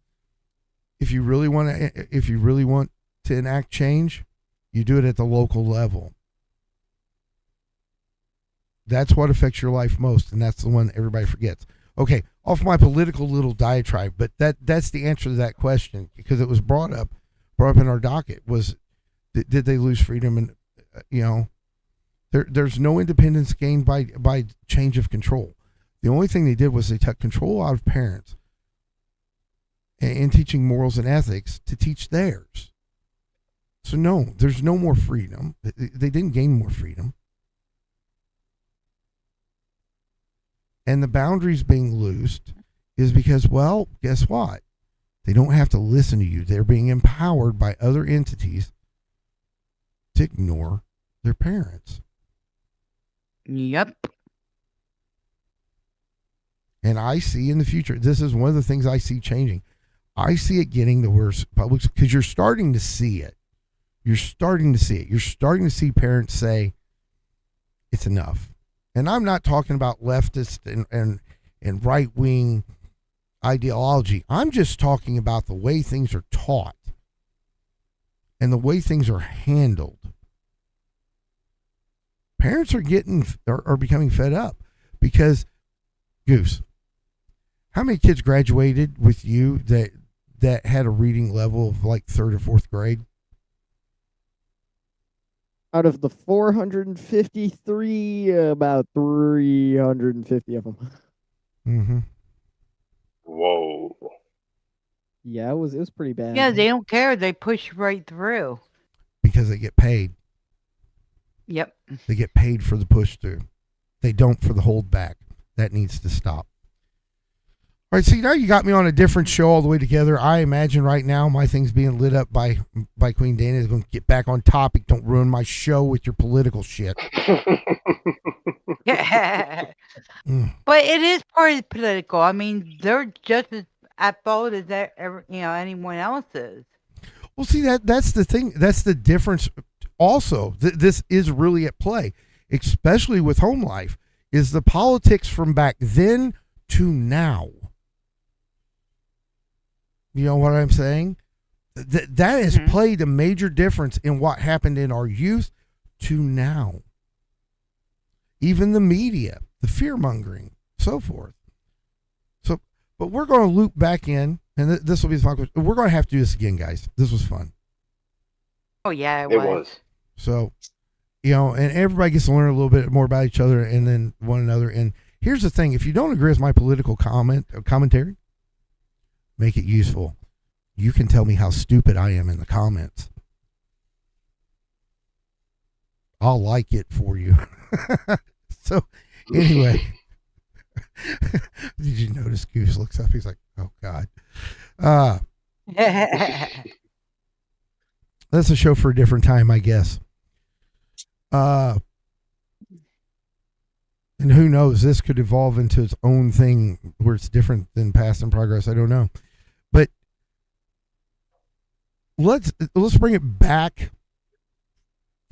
If you really want to enact change, you do it at the local level. That's what affects your life most, and that's the one everybody forgets. Okay, off my political little diatribe, but that's the answer to that question, because it was brought up in our docket. Was did they lose freedom? And there's no independence gained by change of control. The only thing they did was they took control out of parents and teaching morals and ethics to teach theirs. So no, there's no more freedom. They didn't gain more freedom. And the boundaries being loosed is because, well, guess what? They don't have to listen to you. They're being empowered by other entities to ignore their parents. Yep. And I see in the future, this is one of the things I see changing. I see it getting the worse public, because you're starting to see it. You're starting to see it. You're starting to see parents say, it's enough. And I'm not talking about leftist and right-wing ideology. I'm just talking about the way things are taught and the way things are handled. Parents are becoming fed up because, Goose, how many kids graduated with you that had a reading level of like 3rd or 4th grade? Out of the 453, about 350 of them. Mm-hmm. Whoa. Yeah, it was pretty bad. Yeah, they don't care. They push right through. Because they get paid. Yep. They get paid for the push through. They don't for the hold back. That needs to stop. All right, so now you got me on a different show all the way together. I imagine right now my thing's being lit up by Queen Dana. Is going to get back on topic. Don't ruin my show with your political shit. Yeah. Mm. But it is part of the political. I mean, they're just as at fault as anyone else is. Well, see, that's the thing. That's the difference. Also, this is really at play, especially with home life, is the politics from back then to now. You know what I'm saying? That has played a major difference in what happened in our youth to now. Even the media, the fear-mongering, so forth. So, but we're going to loop back in, and this will be the fun question. We're going to have to do this again, guys. This was fun. Oh, yeah, It was. So, and everybody gets to learn a little bit more about each other and then one another. And here's the thing. If you don't agree with my political commentary, make it useful. You can tell me how stupid I am in the comments. I'll like it for you. So, anyway. Did you notice Goose looks up? He's like, oh, God. That's a show for a different time, I guess. And who knows? This could evolve into its own thing where it's different than Past and Progress. I don't know. But let's bring it back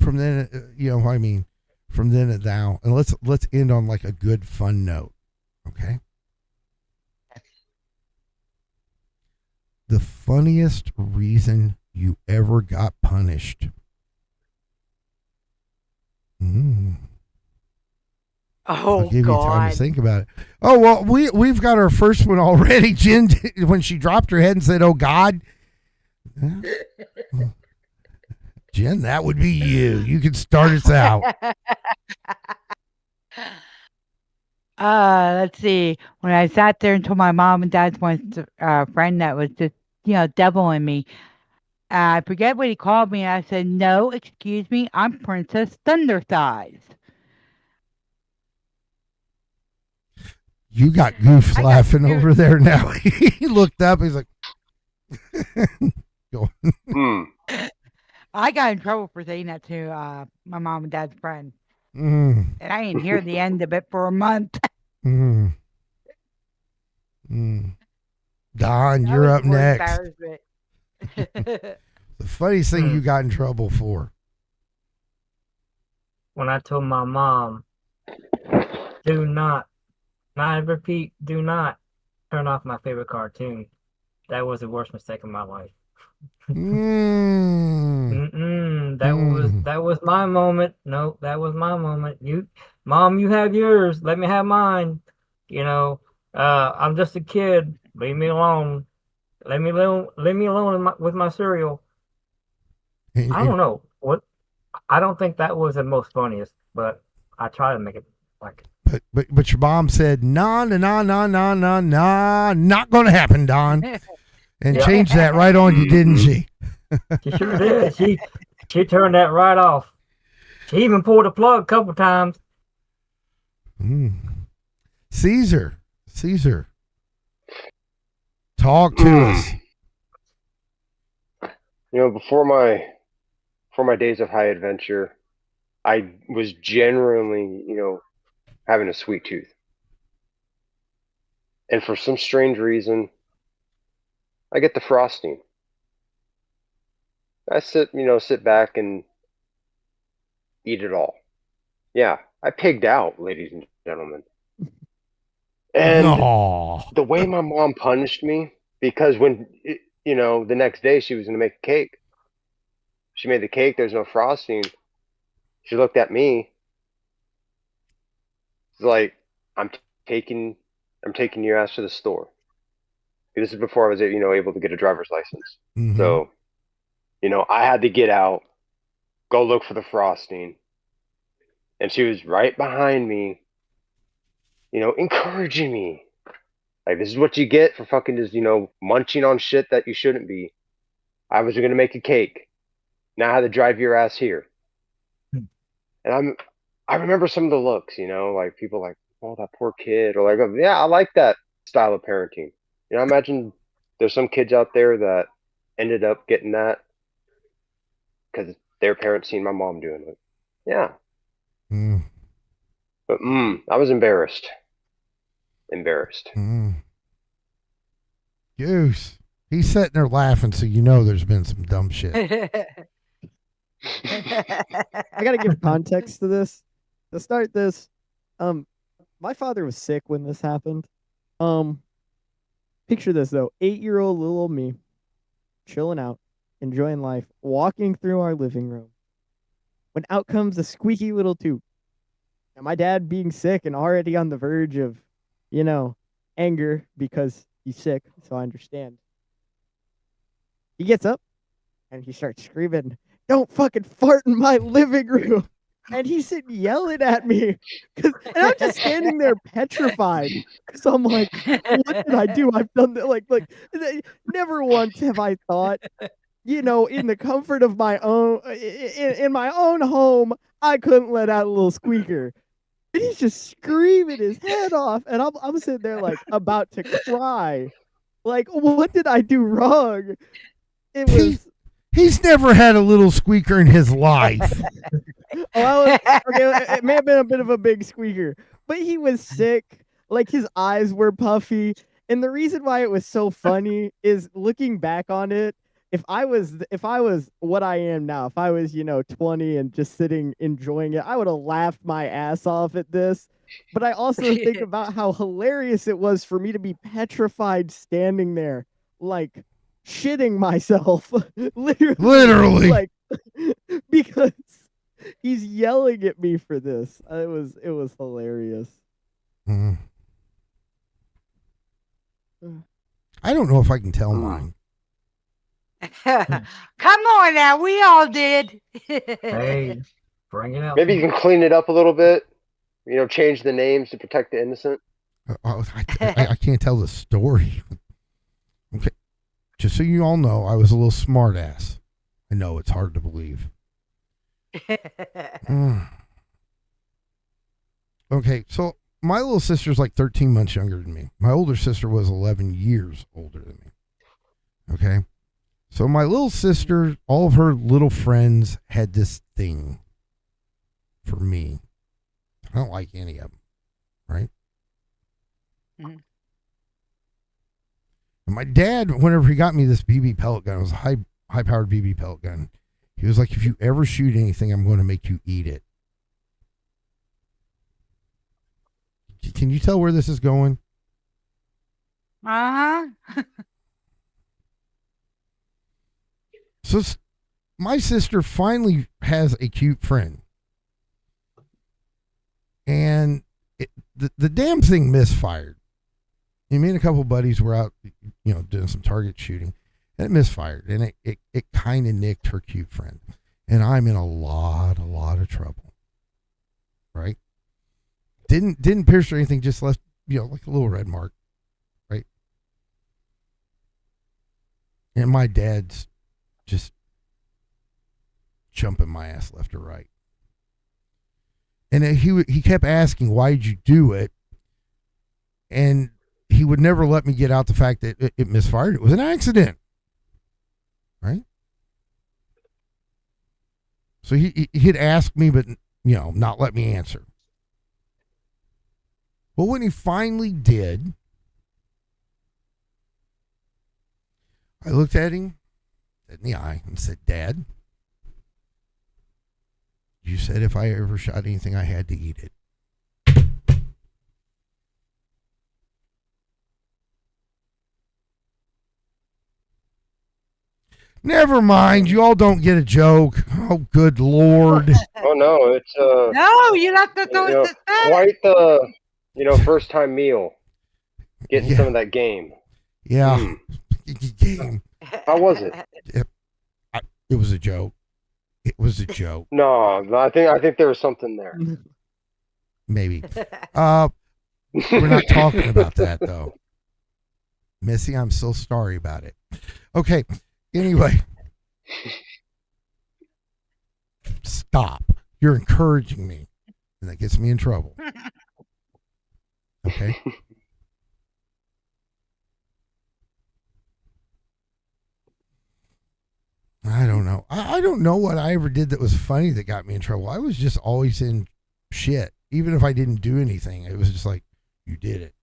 from then. From then to now, and let's end on like a good fun note. Okay. The funniest reason you ever got punished. Oh, I'll give God. you time to think about it. Oh, well, we've got our first one already. Jen, when she dropped her head and said, oh, God. Jen, that would be you. You can start us out. Let's see. When I sat there and told my mom and dad's one friend that was just, deviling me, I forget what he called me. And I said, no, excuse me, I'm Princess Thunderthighs. You got Goose laughing over there now. He looked up. He's like, I got in trouble for saying that to my mom and dad's friend. And I didn't hear the end of it for a month. Don, you're up next. The funniest thing you got in trouble for. When I told my mom Do not, I repeat, do not turn off my favorite cartoon. That was the worst mistake of my life. Mm, mm. That was my moment. Nope, that was my moment. Mom, you have yours. Let me have mine. You know, I'm just a kid. Leave me alone. Leave me alone with my cereal. And, I and, don't know what. I don't think that was the most funniest, but I try to make it like but your mom said, nah, nah, nah, nah, nah, nah, nah, not going to happen, Don. And Yeah. changed that right on you, didn't she? She sure did. She turned that right off. She even pulled the plug a couple times. Mm. Caesar, talk to us. You know, before my days of high adventure, I was genuinely, you know, having a sweet tooth. And for some strange reason, I get the frosting. I sit back and eat it all. Yeah, I pigged out, ladies and gentlemen. And No. the way my mom punished me, because the next day she was going to make a cake. She made the cake, there's no frosting. She looked at me. She's like, I'm taking I'm taking your ass to the store. This is before I was, able to get a driver's license. Mm-hmm. So, I had to get out, go look for the frosting, and she was right behind me, encouraging me. Like, this is what you get for fucking just, munching on shit that you shouldn't be. I was gonna make a cake. Now I had to drive your ass here. And I remember some of the looks, like people like, oh, that poor kid, or like, oh, yeah, I like that style of parenting. I imagine there's some kids out there that ended up getting that because their parents seen my mom doing it. Yeah. Mm. But I was embarrassed. Embarrassed. Goose. He's sitting there laughing, so you know there's been some dumb shit. I gotta give context to this. To start this, my father was sick when this happened. Picture this though: 8-year-old little old me, chilling out, enjoying life, walking through our living room. When out comes a squeaky little tube, and my dad being sick and already on the verge of, anger because he's sick. So I understand. He gets up and he starts screaming, "Don't fucking fart in my living room!" And he's sitting yelling at me, and I'm just standing there petrified because I'm like, "What did I do? I've done that." Like, never once have I thought, in the comfort of my own, in my own home, I couldn't let out a little squeaker. And he's just screaming his head off, and I'm sitting there like about to cry. Like, what did I do wrong? It was. He's never had a little squeaker in his life. Okay, it may have been a bit of a big squeaker, but he was sick. Like, his eyes were puffy. And the reason why it was so funny is looking back on it, if I was what I am now, if I was, 20 and just sitting enjoying it, I would have laughed my ass off at this. But I also think about how hilarious it was for me to be petrified standing there, like shitting myself. Literally. Like, because he's yelling at me for this. It was hilarious. Mm. I don't know if I can tell mine. Come on now, we all did. Hey, bring it out. Maybe you can clean it up a little bit. Change the names to protect the innocent. I can't tell the story. Okay. Just so you all know, I was a little smart ass. I know it's hard to believe. Okay, so my little sister's like 13 months younger than me. My older sister was 11 years older than me. Okay? So my little sister, all of her little friends had this thing for me. I don't like any of them, right? Mm-hmm. And my dad, whenever he got me this BB pellet gun, it was a high-powered BB pellet gun. He was like, if you ever shoot anything, I'm going to make you eat it. can you tell where this is going? Uh-huh. So my sister finally has a cute friend. And the damn thing misfired. Me and a couple buddies were out, doing some target shooting, and it misfired, and it kind of nicked her cute friend, and I'm in a lot of trouble. Right? Didn't pierce or anything, just left, like a little red mark. Right? And my dad's just jumping my ass left or right. And he kept asking, why'd you do it? And he would never let me get out the fact that it misfired. It was an accident. Right? So he'd ask me, but, not let me answer. Well, when he finally did, I looked at him in the eye and said, Dad, you said if I ever shot anything, I had to eat it. Never mind. You all don't get a joke. Oh, good Lord. Oh no, it's No, you have to know what to say. quite the first time meal. Getting some of that game. Yeah. Game. How was it? It was a joke. It was a joke. No, I think there was something there. Maybe. We're not talking about that though. Missy, I'm so sorry about it. Okay. Anyway. Stop. You're encouraging me. And that gets me in trouble. Okay. I don't know. I don't know what I ever did that was funny that got me in trouble. I was just always in shit. Even if I didn't do anything, it was just like, you did it.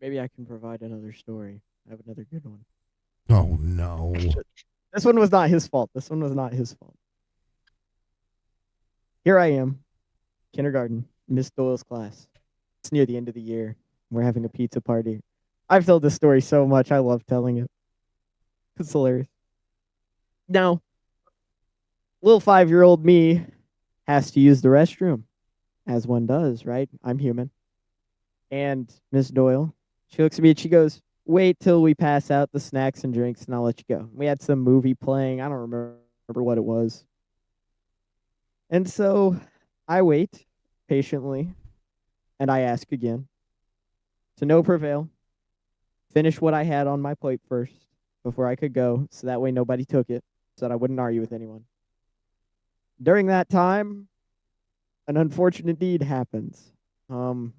Maybe I can provide another story. I have another good one. Oh, no. This one was not his fault. Here I am, kindergarten, Miss Doyle's class. It's near the end of the year. We're having a pizza party. I've told this story so much. I love telling it. It's hilarious. Now, little 5-year-old me has to use the restroom, as one does, right? I'm human. And Miss Doyle, she looks at me and she goes, wait till we pass out the snacks and drinks and I'll let you go. We had some movie playing. I don't remember what it was. And so I wait patiently and I ask again. To no prevail. Finish what I had on my plate first before I could go, so that way nobody took it, so that I wouldn't argue with anyone. During that time, an unfortunate deed happens. And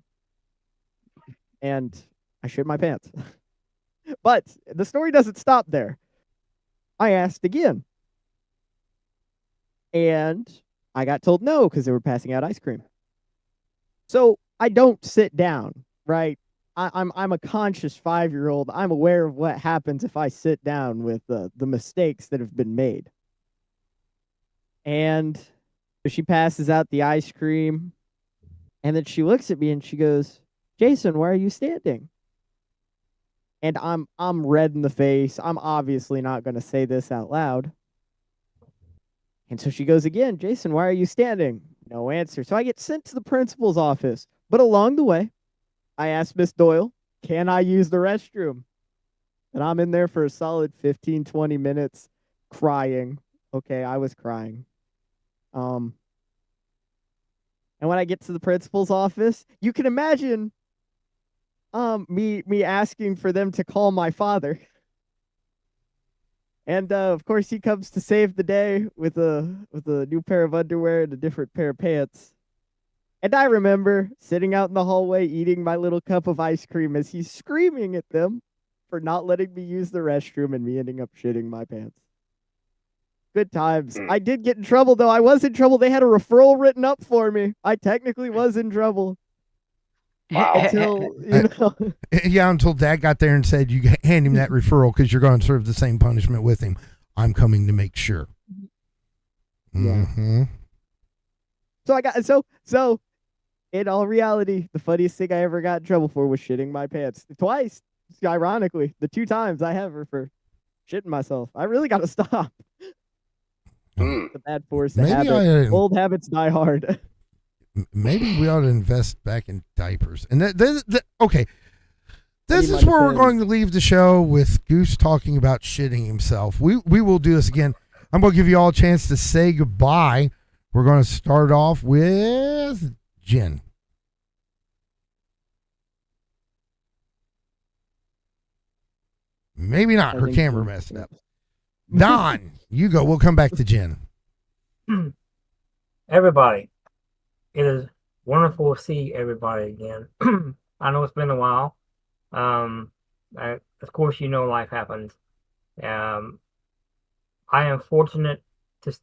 I shit my pants. But the story doesn't stop there. I asked again. And I got told no because they were passing out ice cream. So I don't sit down, right? I'm a conscious 5-year-old. I'm aware of what happens if I sit down with the mistakes that have been made. And she passes out the ice cream, and then she looks at me and she goes, Jason, why are you standing? And I'm red in the face. I'm obviously not going to say this out loud. And so she goes again, Jason, why are you standing? No answer. So I get sent to the principal's office. But along the way, I asked Miss Doyle, can I use the restroom? And I'm in there for a solid 15, 20 minutes crying. Okay, I was crying. And when I get to the principal's office, you can imagine me asking for them to call my father. And of course he comes to save the day with a new pair of underwear and a different pair of pants. And I remember sitting out in the hallway eating my little cup of ice cream as he's screaming at them for not letting me use the restroom and me ending up shitting my pants. Good times. I did get in trouble, though. I was in trouble. They had a referral written up for me. I technically was in trouble. Wow. Until, until Dad got there and said, you hand him that referral because you're going to serve the same punishment with him. I'm coming to make sure. Yeah. Mm-hmm. So in all reality, the funniest thing I ever got in trouble for was shitting my pants. Twice, ironically. The 2 times I have her for shitting myself. I really got to stop. Mm. It's a bad force of Maybe habit. Old habits die hard. maybe we ought to invest back in diapers. And okay, this need is my where we're depends. going to leave the show with Goose talking about shitting himself. We will do this again. I'm going to give you all a chance to say goodbye. We're going to start off with Jen. Maybe not. I Her think camera so. messed up. Don, you go. We'll come back to Jen. Everybody, it is wonderful to see everybody again. I know it's been a while. Of course, you know life happens. Um, I am fortunate to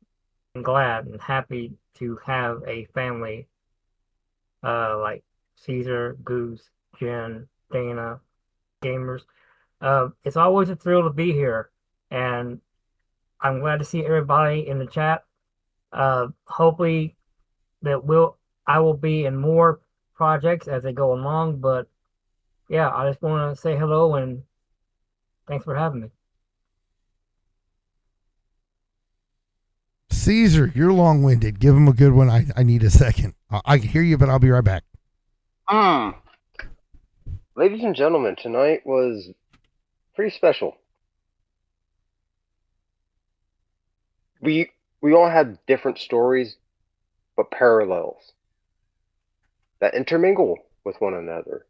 and glad and happy to have a family like Caesar, Goose, Jen, Dana, gamers. It's always a thrill to be here, and I'm glad to see everybody in the chat. Hopefully that I will be in more projects as they go along, but yeah, I just want to say hello and thanks for having me. Caesar, you're long-winded. Give him a good one. I need a second. I can hear you, but I'll be right back. Ladies and gentlemen, tonight was pretty special. We all had different stories, but parallels that intermingle with one another.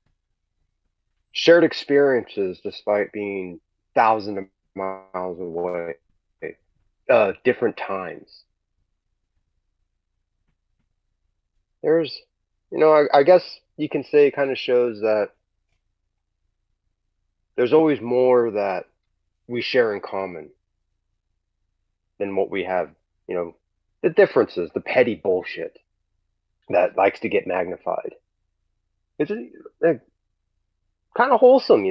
Shared experiences despite being thousands of miles away. Different times. There's, I guess you can say it kind of shows that there's always more that we share in common than what we have, the differences, the petty bullshit that likes to get magnified. It's kind of wholesome,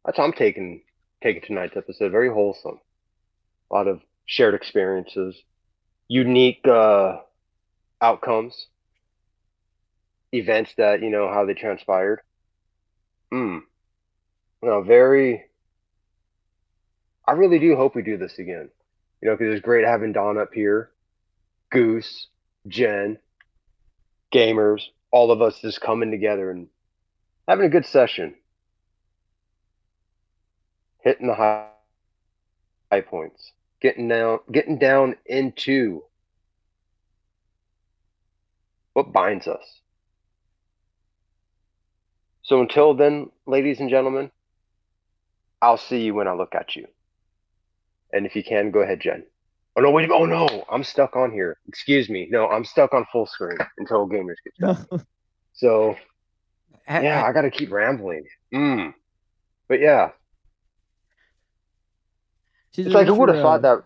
That's how I'm taking tonight's episode. Very wholesome. A lot of shared experiences, unique outcomes, events that how they transpired. Very. I really do hope we do this again. Because it's great having Don up here, Goose, Jen, gamers, all of us just coming together and having a good session, hitting the high points, getting down into what binds us. So until then, ladies and gentlemen, I'll see you when I look at you. And if you can, go ahead, Jen. Oh no, wait! Oh no, I'm stuck on here. Excuse me. No, I'm stuck on full screen until gamers get back. So yeah, I gotta keep rambling. But yeah, Caesar, it's like who what's would have your, thought that?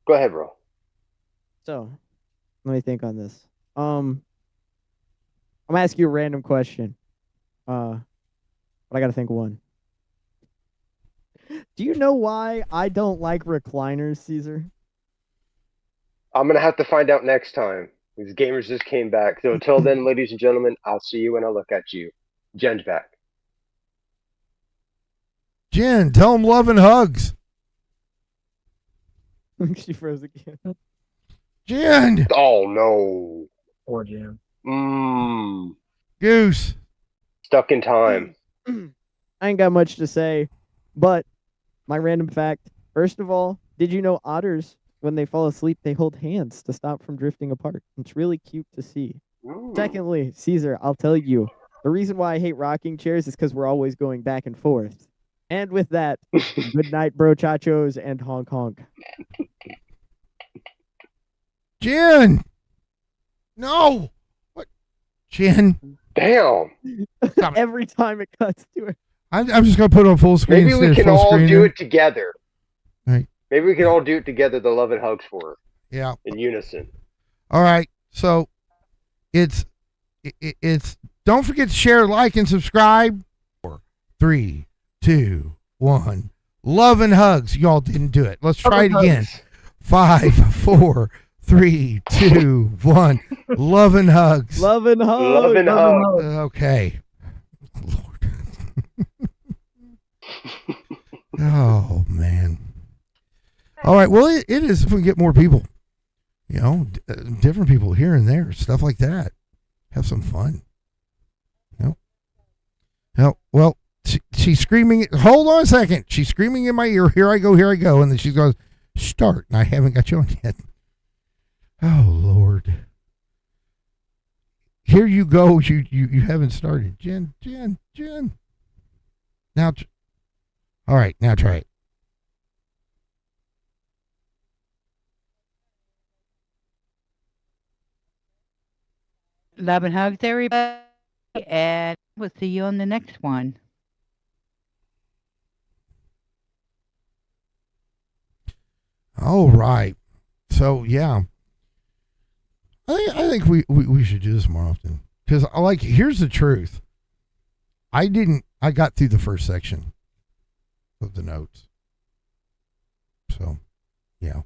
Go ahead, bro. So, let me think on this. I'm gonna ask you a random question. But I gotta think of one. Do you know why I don't like recliners, Caesar? I'm gonna have to find out next time. These gamers just came back. So until then, ladies and gentlemen, I'll see you when I look at you. Jen's back. Jen, tell him love and hugs. She froze again. Jen. Oh no. Poor Jim. Goose. Stuck in time. I ain't got much to say, but my random fact. First of all, did you know otters, when they fall asleep, they hold hands to stop from drifting apart? It's really cute to see. Secondly, Caesar, I'll tell you, the reason why I hate rocking chairs is because we're always going back and forth. And with that, good night, brochachos, and honk honk. Jen. No. What? Jen. Damn. Every time it cuts to her. I'm just gonna put it on full screen. Maybe we can all do it together. Right. Maybe we can all do it together. The love and hugs for her. Yeah. In unison. All right. So it's don't forget to share, like, and subscribe. 4, 3, 2, 1. Love and hugs. Y'all didn't do it. Let's try it again. 5, 4, 3, 2, 1. Love and hugs. Love and hug. Love and hug. Okay. Lord. Oh, man. All right. Well, it is if we get more people, different people here and there, stuff like that. Have some fun. Well, she's screaming. Hold on a second. She's screaming in my ear. Here I go. And then she goes, start. And I haven't got you on yet. Oh, Lord. Here you go. You haven't started. Jen. Now, all right. Now try it. Love and hugs, everybody. And we'll see you on the next one. All right. So, yeah. I think we should do this more often. Because, here's the truth. I got through the first section of the notes. So, yeah.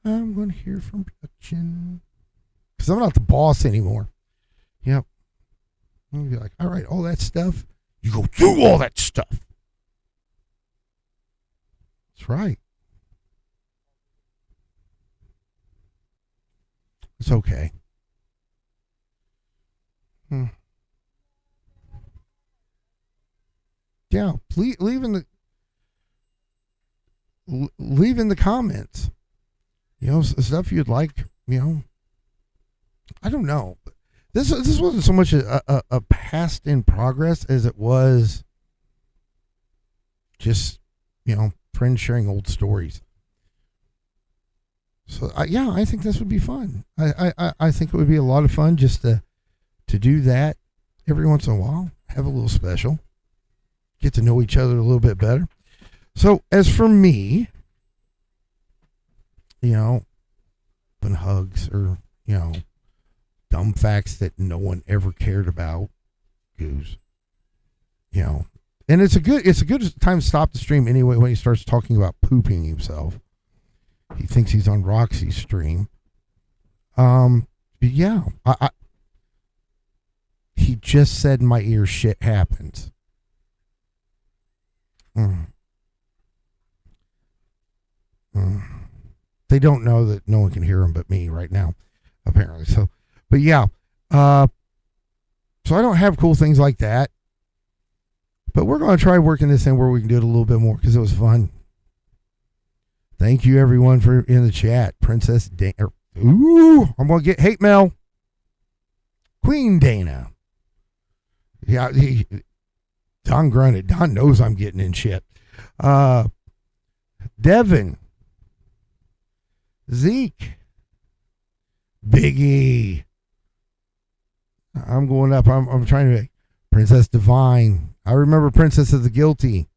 I'm going to hear from production. Because I'm not the boss anymore. Yep. I'm going to be like, all right, all that stuff. You go through all that stuff. That's right. It's okay. Yeah, please leave in the comments. Stuff you'd like. I don't know. This wasn't so much a past in progress as it was just friends sharing old stories. So I think this would be fun. I think it would be a lot of fun just to do that every once in a while. Have a little special. Get to know each other a little bit better. So as for me, and hugs or dumb facts that no one ever cared about, goose. And it's a good time to stop the stream anyway when he starts talking about pooping himself. He thinks he's on Roxy's stream. But yeah, he just said in my ear, shit happens. They don't know that no one can hear him but me right now, apparently. So, but yeah, so I don't have cool things like that. But we're going to try working this in where we can do it a little bit more because it was fun. Thank you, everyone, for in the chat. Princess Dana. Ooh, I'm going to get hate mail. Queen Dana. Yeah, Don grunted. Don knows I'm getting in shit. Devin. Zeke. Biggie. I'm going up. I'm trying to. Princess Divine. I remember Princess of the Guilty.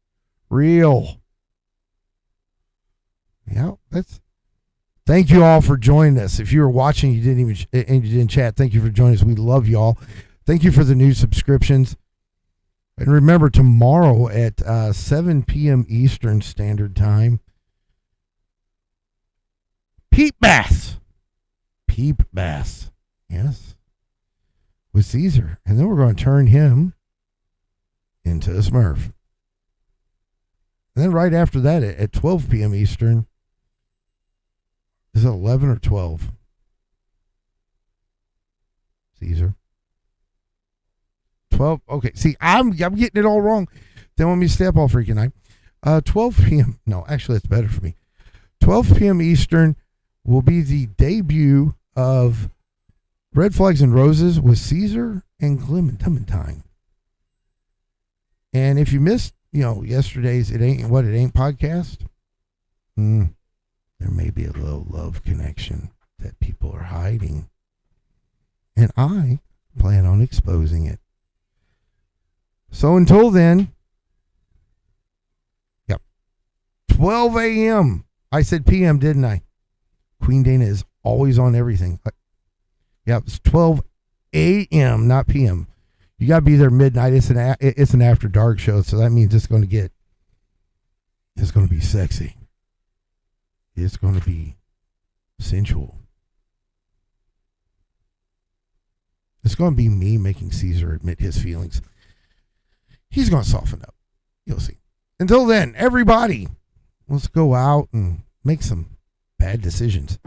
Real. Yeah, thank you all for joining us. If you were watching, you didn't chat. Thank you for joining us. We love y'all. Thank you for the new subscriptions. And remember, tomorrow at 7 p.m. Eastern Standard Time, Peep Bass. Yes. With Caesar. And then we're going to turn him into a Smurf. And then right after that at 12 p.m. Eastern, is it 11 or 12? Caesar. 12. Okay. See, I'm getting it all wrong. They want me to stay up all freaking night. 12 p.m. No, actually, it's better for me. 12 p.m. Eastern will be the debut of Red Flags and Roses with Caesar and Clementine. And if you missed, yesterday's It Ain't podcast, there may be a little love connection that people are hiding. And I plan on exposing it. So until then, 12 a.m. I said p.m., didn't I? Queen Dana is always on everything. It's 12 a.m., not p.m. You got to be there midnight. It's an after dark show, so that means it's going to be sexy. It's going to be sensual. It's going to be me making Caesar admit his feelings. He's going to soften up. You'll see. Until then, everybody, let's go out and make some bad decisions.